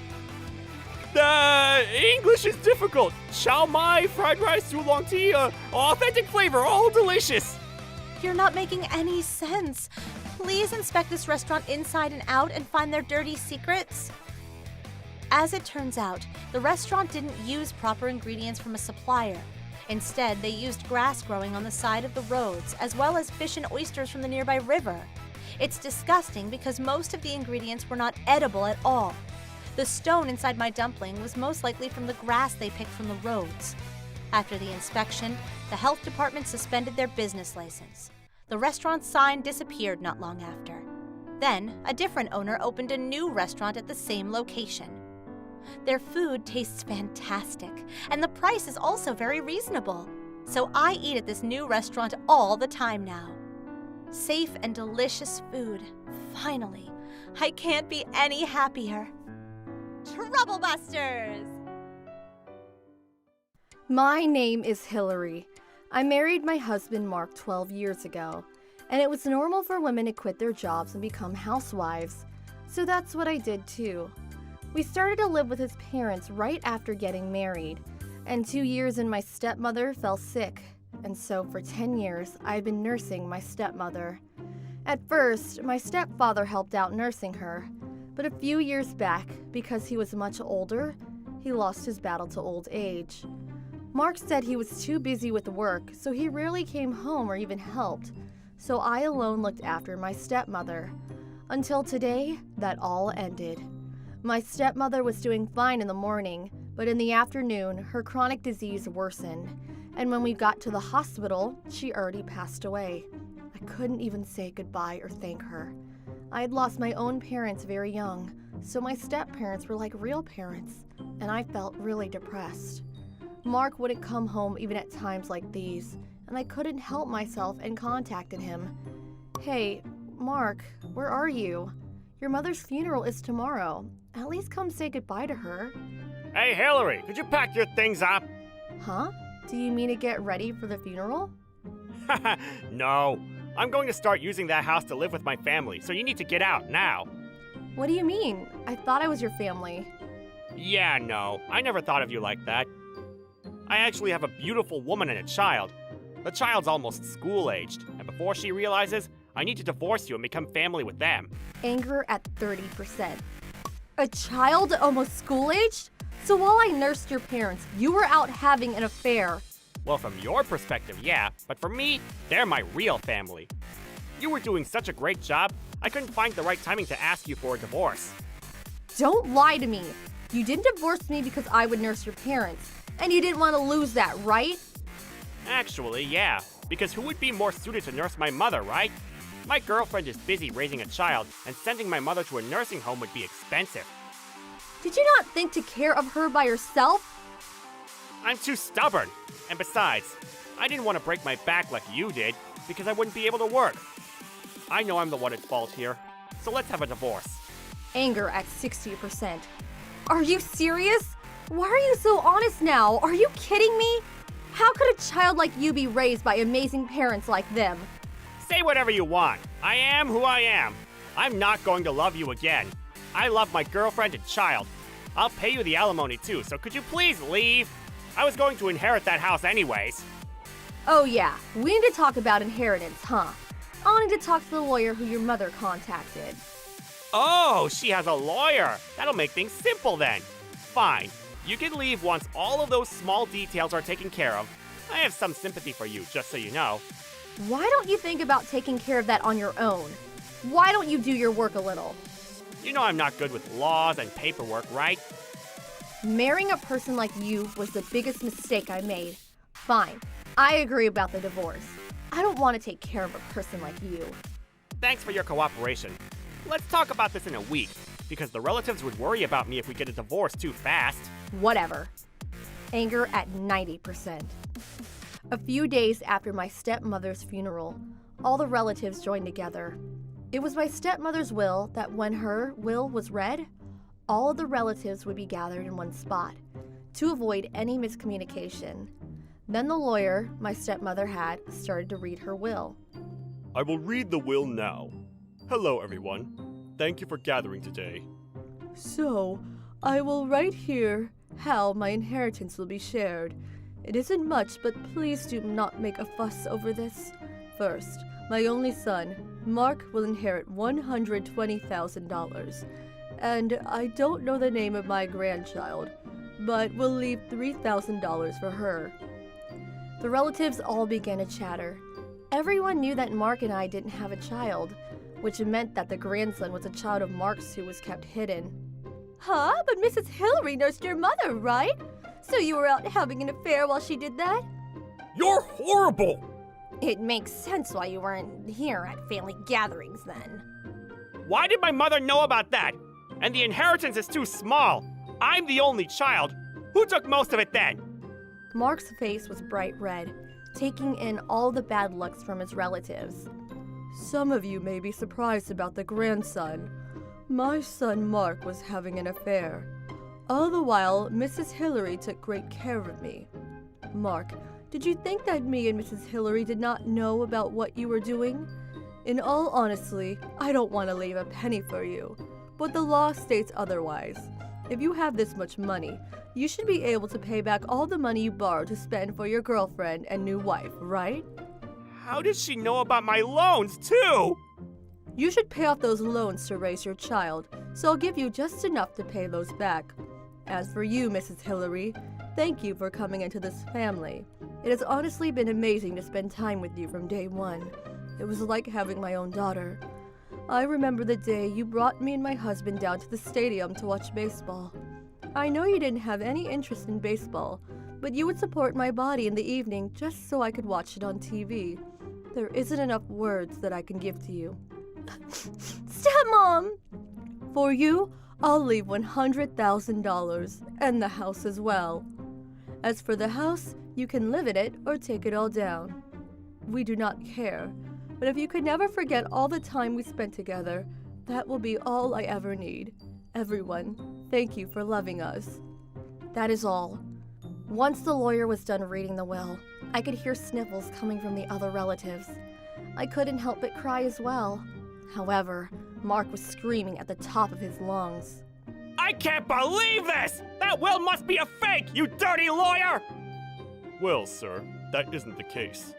English is difficult. Chow mai, fried rice, oolong tea, authentic flavor, all delicious. You're not making any sense. Please inspect this restaurant inside and out and find their dirty secrets. As it turns out, the restaurant didn't use proper ingredients from a supplier. Instead, they used grass growing on the side of the roads, as well as fish and oysters from the nearby river. It's disgusting because most of the ingredients were not edible at all. The stone inside my dumpling was most likely from the grass they picked from the roads. After the inspection, the health department suspended their business license. The restaurant's sign disappeared not long after. Then, a different owner opened a new restaurant at the same location. Their food tastes fantastic, and the price is also very reasonable. So I eat at this new restaurant all the time now. Safe and delicious food. Finally. I can't be any happier. Troublebusters! My name is Hillary. I married my husband Mark 12 years ago, and it was normal for women to quit their jobs and become housewives. So that's what I did too. We started to live with his parents right after getting married, and 2 years in my stepmother fell sick, and so for 10 years I've been nursing my stepmother. At first, my stepfather helped out nursing her, but a few years back, because he was much older, he lost his battle to old age. Mark said he was too busy with work, so he rarely came home or even helped, so I alone looked after my stepmother. Until today, that all ended. My stepmother was doing fine in the morning, but in the afternoon, her chronic disease worsened, and when we got to the hospital, she already passed away. I couldn't even say goodbye or thank her. I had lost my own parents very young, so my step-parents were like real parents, and I felt really depressed. Mark wouldn't come home even at times like these, and I couldn't help myself and contacted him. Hey, Mark, where are you? Your mother's funeral is tomorrow. At least come say goodbye to her. Hey, Hillary, could you pack your things up? Huh? Do you mean to get ready for the funeral? No. I'm going to start using that house to live with my family, so you need to get out now. What do you mean? I thought I was your family. Yeah, no. I never thought of you like that. I actually have a beautiful woman and a child. The child's almost school-aged, and before she realizes, I need to divorce you and become family with them. Anger at 30%. A child almost school-aged? So while I nursed your parents, you were out having an affair. Well, from your perspective, yeah, but for me, they're my real family. You were doing such a great job, I couldn't find the right timing to ask you for a divorce. Don't lie to me. You didn't divorce me because I would nurse your parents, and you didn't want to lose that, right? Actually, yeah, because who would be more suited to nurse my mother, right? My girlfriend is busy raising a child, and sending my mother to a nursing home would be expensive. Did you not think to care of her by yourself? I'm too stubborn. And besides, I didn't want to break my back like you did, because I wouldn't be able to work. I know I'm the one at fault here, so let's have a divorce. Anger at 60%. Are you serious? Why are you so honest now? Are you kidding me? How could a child like you be raised by amazing parents like them? Say whatever you want. I am who I am. I'm not going to love you again. I love my girlfriend and child. I'll pay you the alimony too, so could you please leave? I was going to inherit that house anyways. Oh yeah, we need to talk about inheritance, huh? I'll need to talk to the lawyer who your mother contacted. Oh, she has a lawyer. That'll make things simple then. Fine. You can leave once all of those small details are taken care of. I have some sympathy for you, just so you know. Why don't you think about taking care of that on your own? Why don't you do your work a little? You know I'm not good with laws and paperwork, right? Marrying a person like you was the biggest mistake I made. Fine, I agree about the divorce. I don't want to take care of a person like you. Thanks for your cooperation. Let's talk about this in a week, because the relatives would worry about me if we get a divorce too fast. Whatever. Anger at 90%. A few days after my stepmother's funeral, all the relatives joined together. It was my stepmother's will that when her will was read, all of the relatives would be gathered in one spot to avoid any miscommunication. Then the lawyer my stepmother had started to read her will. I will read the will now. Hello, everyone. Thank you for gathering today. So, I will write here how my inheritance will be shared. It isn't much, but please do not make a fuss over this. First, my only son, Mark, will inherit $120,000. And I don't know the name of my grandchild, but we'll leave $3,000 for her. The relatives all began to chatter. Everyone knew that Mark and I didn't have a child, which meant that the grandson was a child of Mark's who was kept hidden. Huh? But Mrs. Hillary nursed your mother, right? So you were out having an affair while she did that? You're horrible! It makes sense why you weren't here at family gatherings then. Why did my mother know about that? And the inheritance is too small. I'm the only child. Who took most of it then? Mark's face was bright red, taking in all the bad looks from his relatives. Some of you may be surprised about the grandson. My son Mark was having an affair. All the while, Mrs. Hillary took great care of me. Mark, did you think that me and Mrs. Hillary did not know about what you were doing? In all honesty, I don't want to leave a penny for you, but the law states otherwise. If you have this much money, you should be able to pay back all the money you borrowed to spend for your girlfriend and new wife, right? How did she know about my loans, too? You should pay off those loans to raise your child, so I'll give you just enough to pay those back. As for you, Mrs. Hillary, thank you for coming into this family. It has honestly been amazing to spend time with you from day one. It was like having my own daughter. I remember the day you brought me and my husband down to the stadium to watch baseball. I know you didn't have any interest in baseball, but you would support my body in the evening just so I could watch it on TV. There isn't enough words that I can give to you. Stepmom! For you, I'll leave $100,000, and the house as well. As for the house, you can live in it or take it all down. We do not care, but if you could never forget all the time we spent together, that will be all I ever need. Everyone, thank you for loving us. That is all. Once the lawyer was done reading the will, I could hear sniffles coming from the other relatives. I couldn't help but cry as well. However, Mark was screaming at the top of his lungs. I can't believe this! That will must be a fake, you dirty lawyer! Well, sir, that isn't the case.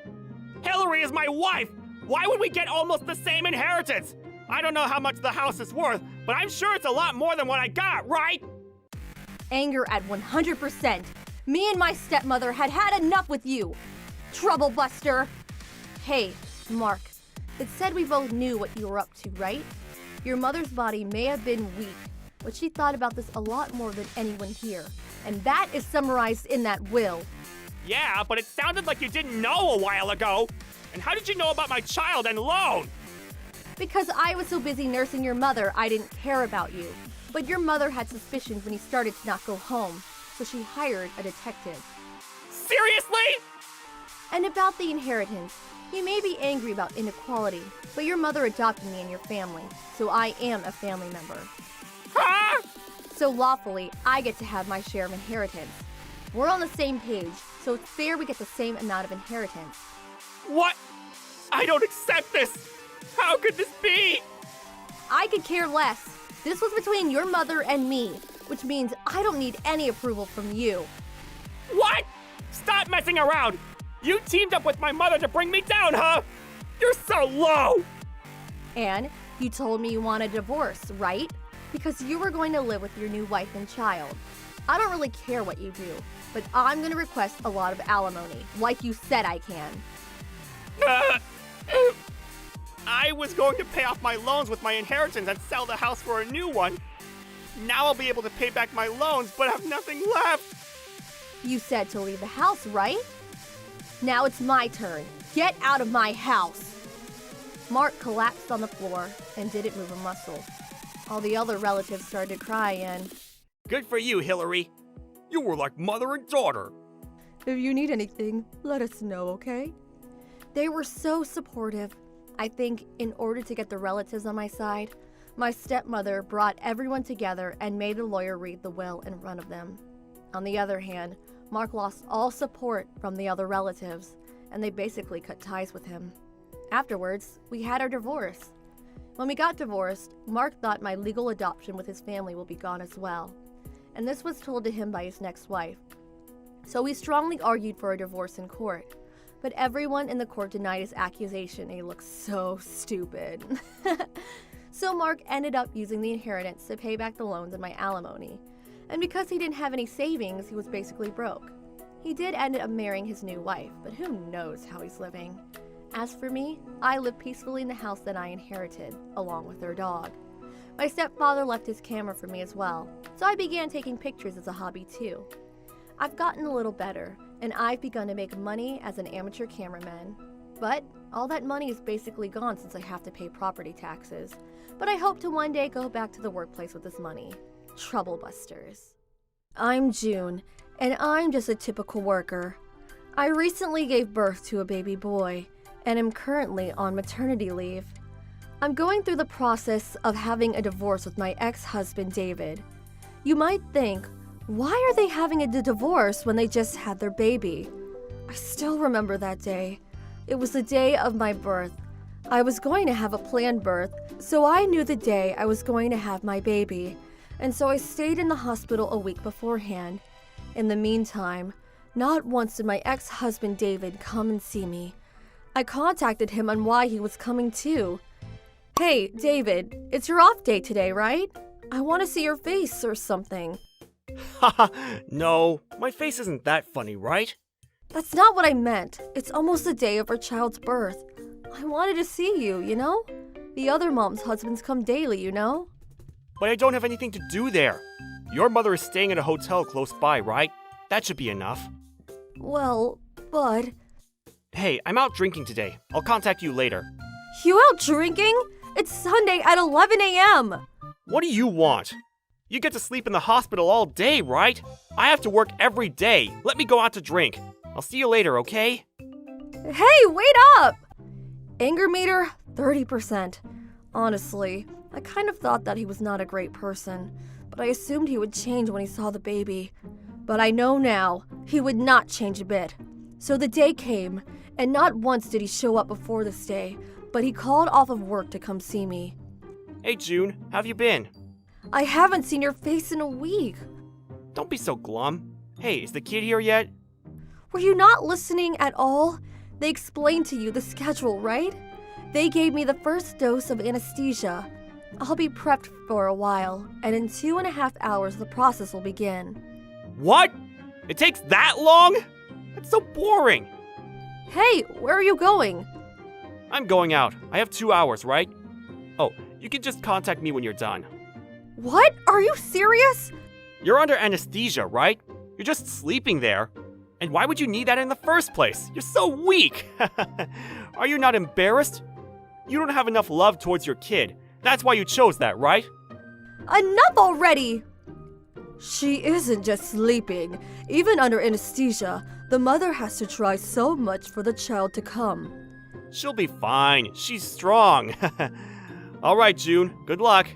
Hillary is my wife! Why would we get almost the same inheritance? I don't know how much the house is worth, but I'm sure it's a lot more than what I got, right? Anger at 100%. Me and my stepmother had had enough with you. Trouble buster. Hey, Mark. It said we both knew what you were up to, right? Your mother's body may have been weak, but she thought about this a lot more than anyone here. And that is summarized in that will. Yeah, but it sounded like you didn't know a while ago. And how did you know about my child and loan? Because I was so busy nursing your mother, I didn't care about you. But your mother had suspicions when he started to not go home, so she hired a detective. Seriously? And about the inheritance, you may be angry about inequality, but your mother adopted me in your family, so I am a family member. Huh? So lawfully, I get to have my share of inheritance. We're on the same page, so it's fair we get the same amount of inheritance. What? I don't accept this! How could this be? I could care less. This was between your mother and me, which means I don't need any approval from you. What? Stop messing around! You teamed up with my mother to bring me down, huh? You're so low! And you told me you want a divorce, right? Because you were going to live with your new wife and child. I don't really care what you do, but I'm going to request a lot of alimony, like you said I can. I was going to pay off my loans with my inheritance and sell the house for a new one. Now I'll be able to pay back my loans, but have nothing left. You said to leave the house, right? Now it's my turn. Get out of my house! Mark collapsed on the floor and didn't move a muscle. All the other relatives started to cry and... Good for you, Hillary. You were like mother and daughter. If you need anything, let us know, okay? They were so supportive. I think in order to get the relatives on my side, my stepmother brought everyone together and made the lawyer read the will in front of them. On the other hand, Mark lost all support from the other relatives, and they basically cut ties with him. Afterwards, we had our divorce. When we got divorced, Mark thought my legal adoption with his family will be gone as well, and this was told to him by his next wife. So we strongly argued for a divorce in court, but everyone in the court denied his accusation and he looked so stupid. So Mark ended up using the inheritance to pay back the loans and my alimony. And because he didn't have any savings, he was basically broke. He did end up marrying his new wife, but who knows how he's living. As for me, I live peacefully in the house that I inherited, along with their dog. My stepfather left his camera for me as well, so I began taking pictures as a hobby too. I've gotten a little better, and I've begun to make money as an amateur cameraman. But all that money is basically gone since I have to pay property taxes. But I hope to one day go back to the workplace with this money. Troublebusters. I'm June, and I'm just a typical worker. I recently gave birth to a baby boy, and am currently on maternity leave. I'm going through the process of having a divorce with my ex-husband, David. You might think, why are they having a divorce when they just had their baby? I still remember that day. It was the day of my birth. I was going to have a planned birth, so I knew the day I was going to have my baby, and so I stayed in the hospital a week beforehand. In the meantime, not once did my ex-husband David come and see me. I contacted him on why he was coming too. Hey, David, it's your off day today, right? I want to see your face or something. Haha, no, my face isn't that funny, right? That's not what I meant. It's almost the day of our child's birth. I wanted to see you, you know? The other mom's husbands come daily, you know? But I don't have anything to do there. Your mother is staying at a hotel close by, right? That should be enough. Well, but... Hey, I'm out drinking today. I'll contact you later. You out drinking? It's Sunday at 11 a.m. What do you want? You get to sleep in the hospital all day, right? I have to work every day. Let me go out to drink. I'll see you later, okay? Hey, wait up! Anger meter, 30%. Honestly, I kind of thought that he was not a great person, but I assumed he would change when he saw the baby. But I know now, he would not change a bit. So the day came, and not once did he show up before this day, but he called off of work to come see me. Hey, June, how have you been? I haven't seen your face in a week. Don't be so glum. Hey, is the kid here yet? Were you not listening at all? They explained to you the schedule, right? They gave me the first dose of anesthesia. I'll be prepped for a while, and in 2.5 hours the process will begin. What? It takes that long? That's so boring. Hey, where are you going? I'm going out. I have 2 hours, right? Oh, you can just contact me when you're done. What? Are you serious? You're under anesthesia, right? You're just sleeping there. And why would you need that in the first place? You're so weak. Are you not embarrassed? You don't have enough love towards your kid. That's why you chose that, right? Enough already! She isn't just sleeping. Even under anesthesia, the mother has to try so much for the child to come. She'll be fine. She's strong. All right, June. Good luck.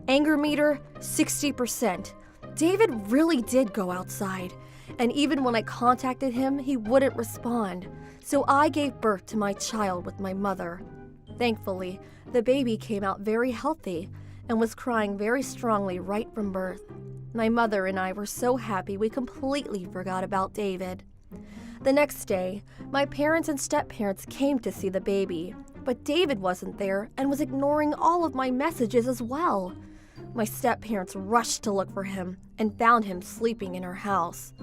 Anger meter, 60%. David really did go outside. And even when I contacted him, he wouldn't respond. So I gave birth to my child with my mother. Thankfully, the baby came out very healthy and was crying very strongly right from birth. My mother and I were so happy we completely forgot about David. The next day, my parents and step-parents came to see the baby, but David wasn't there and was ignoring all of my messages as well. My step-parents rushed to look for him and found him sleeping in our house.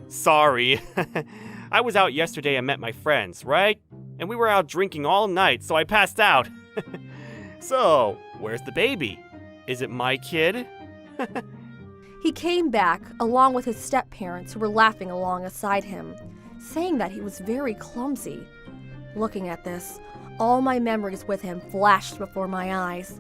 Sorry. I was out yesterday and met my friends, right? And we were out drinking all night, so I passed out. So, where's the baby? Is it my kid? He came back, along with his step-parents who were laughing along aside him, saying that he was very clumsy. Looking at this, all my memories with him flashed before my eyes.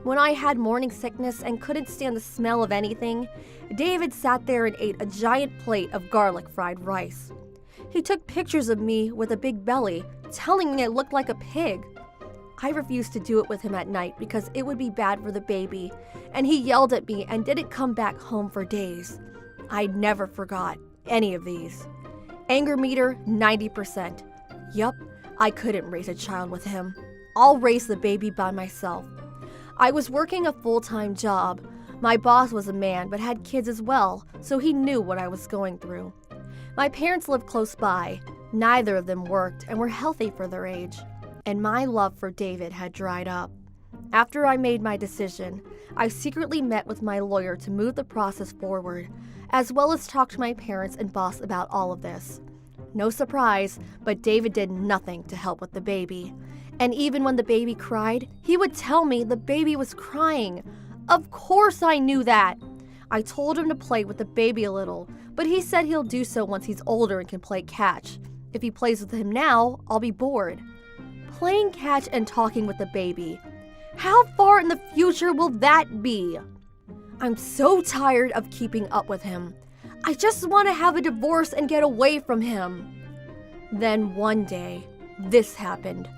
When I had morning sickness and couldn't stand the smell of anything, David sat there and ate a giant plate of garlic fried rice. He took pictures of me with a big belly, telling me I looked like a pig. I refused to do it with him at night because it would be bad for the baby, and he yelled at me and didn't come back home for days. I never forgot any of these. Anger meter, 90%. Yup, I couldn't raise a child with him. I'll raise the baby by myself. I was working a full-time job. My boss was a man but had kids as well, so he knew what I was going through. My parents lived close by. Neither of them worked and were healthy for their age. And my love for David had dried up. After I made my decision, I secretly met with my lawyer to move the process forward, as well as talk to my parents and boss about all of this. No surprise, but David did nothing to help with the baby. And even when the baby cried, he would tell me the baby was crying. Of course I knew that. I told him to play with the baby a little, but he said he'll do so once he's older and can play catch. If he plays with him now, I'll be bored. Playing catch and talking with the baby. How far in the future will that be? I'm so tired of keeping up with him. I just want to have a divorce and get away from him. Then one day, this happened.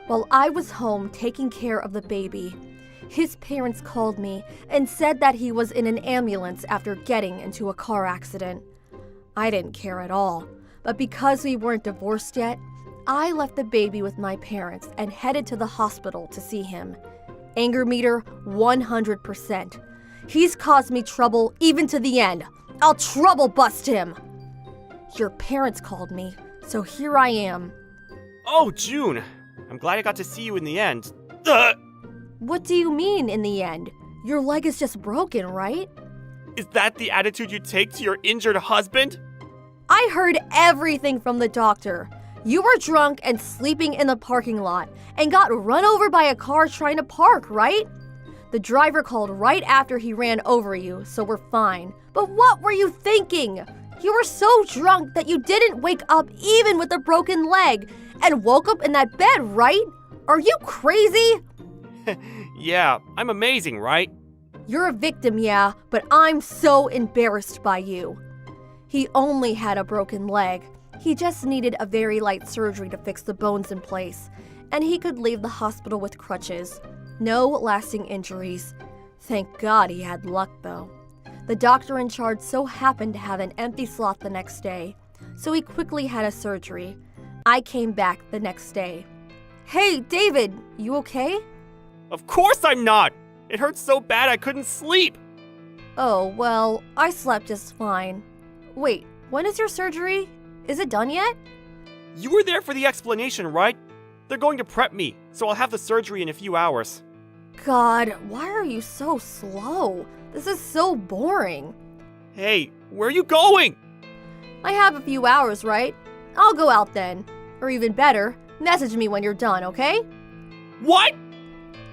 While I was home taking care of the baby, his parents called me and said that he was in an ambulance after getting into a car accident. I didn't care at all, but because we weren't divorced yet, I left the baby with my parents and headed to the hospital to see him. Anger meter 100%. He's caused me trouble even to the end. I'll trouble bust him. Your parents called me, so here I am. Oh, June. I'm glad I got to see you in the end. What do you mean in the end? Your leg is just broken, right? Is that the attitude you take to your injured husband? I heard everything from the doctor. You were drunk and sleeping in the parking lot and got run over by a car trying to park, right? The driver called right after he ran over you, so we're fine. But what were you thinking? You were so drunk that you didn't wake up even with a broken leg and woke up in that bed, right? Are you crazy? Yeah, I'm amazing, right? You're a victim, yeah, but I'm so embarrassed by you. He only had a broken leg. He just needed a very light surgery to fix the bones in place, and he could leave the hospital with crutches. No lasting injuries. Thank God he had luck, though. The doctor in charge so happened to have an empty slot the next day, so he quickly had a surgery. I came back the next day. Hey, David, you okay? Of course I'm not! It hurt so bad I couldn't sleep! Oh, well, I slept just fine. Wait, when is your surgery? Is it done yet? You were there for the explanation, right? They're going to prep me, so I'll have the surgery in a few hours. God, why are you so slow? This is so boring. Hey, where are you going? I have a few hours, right? I'll go out then. Or even better, message me when you're done, okay? What?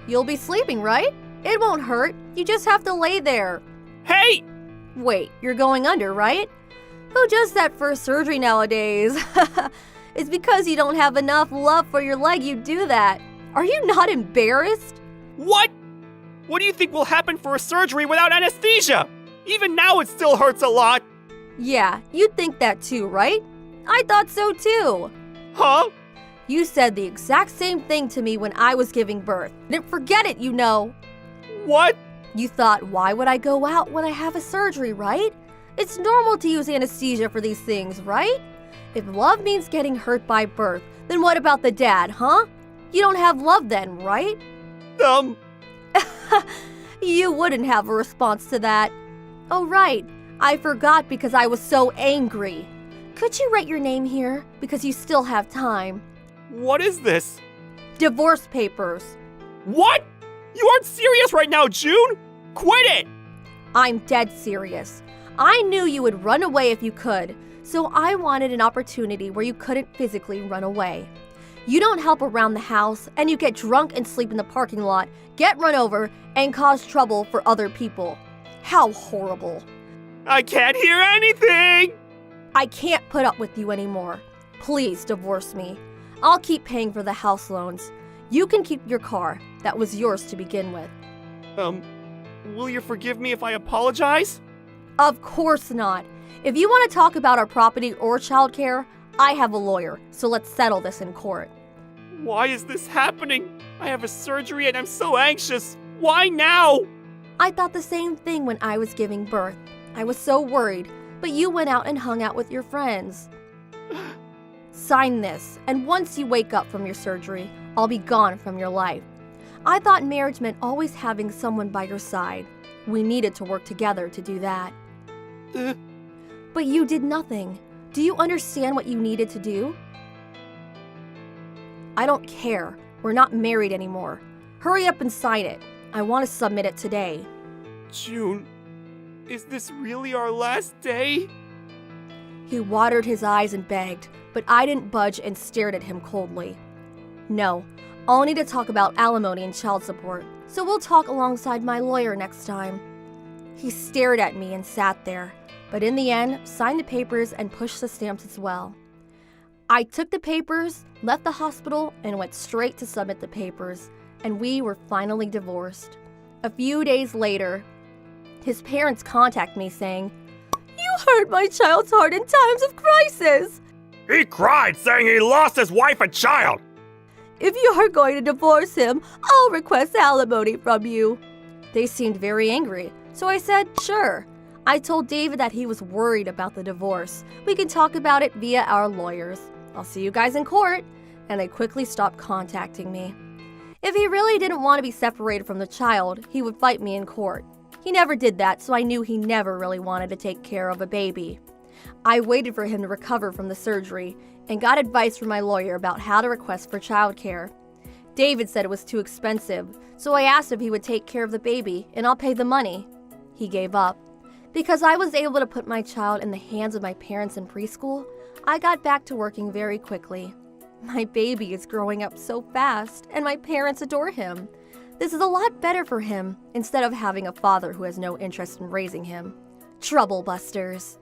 You'll be sleeping, right? It won't hurt. You just have to lay there. Hey! Wait, you're going under, right? Who does that for surgery nowadays? It's because you don't have enough love for your leg you do that. Are you not embarrassed? What? What do you think will happen for a surgery without anesthesia? Even now it still hurts a lot. Yeah, you'd think that too, right? I thought so too. Huh? You said the exact same thing to me when I was giving birth. Didn't forget it, you know. What? You thought, why would I go out when I have a surgery, right? It's normal to use anesthesia for these things, right? If love means getting hurt by birth, then what about the dad, huh? You don't have love then, right? You wouldn't have a response to that. Oh, right. I forgot because I was so angry. Could you write your name here? Because you still have time. What is this? Divorce papers. What? You aren't serious right now, June? Quit it! I'm dead serious. I knew you would run away if you could, so I wanted an opportunity where you couldn't physically run away. You don't help around the house, and you get drunk and sleep in the parking lot, get run over, and cause trouble for other people. How horrible. I can't hear anything! I can't put up with you anymore. Please divorce me. I'll keep paying for the house loans. You can keep your car. That was yours to begin with. Will you forgive me if I apologize? Of course not. If you want to talk about our property or childcare, I have a lawyer, so let's settle this in court. Why is this happening? I have a surgery and I'm so anxious. Why now? I thought the same thing when I was giving birth. I was so worried, but you went out and hung out with your friends. Sign this, and once you wake up from your surgery, I'll be gone from your life. I thought marriage meant always having someone by your side. We needed to work together to do that. But you did nothing. Do you understand what you needed to do? I don't care. We're not married anymore. Hurry up and sign it. I want to submit it today. June, is this really our last day? He watered his eyes and begged, but I didn't budge and stared at him coldly. No, I'll need to talk about alimony and child support, so we'll talk alongside my lawyer next time. He stared at me and sat there, but in the end, signed the papers and pushed the stamps as well. I took the papers, left the hospital, and went straight to submit the papers, and we were finally divorced. A few days later, his parents contacted me saying, "You hurt my child's heart in times of crisis. He cried, saying he lost his wife and child. If you are going to divorce him, I'll request alimony from you." They seemed very angry, so I said, sure. I told David that he was worried about the divorce. We can talk about it via our lawyers. I'll see you guys in court. And they quickly stopped contacting me. If he really didn't want to be separated from the child, he would fight me in court. He never did that, so I knew he never really wanted to take care of a baby. I waited for him to recover from the surgery and got advice from my lawyer about how to request for childcare. David said it was too expensive, so I asked if he would take care of the baby and I'll pay the money. He gave up. Because I was able to put my child in the hands of my parents in preschool, I got back to working very quickly. My baby is growing up so fast, and my parents adore him. This is a lot better for him, instead of having a father who has no interest in raising him. Trouble busters.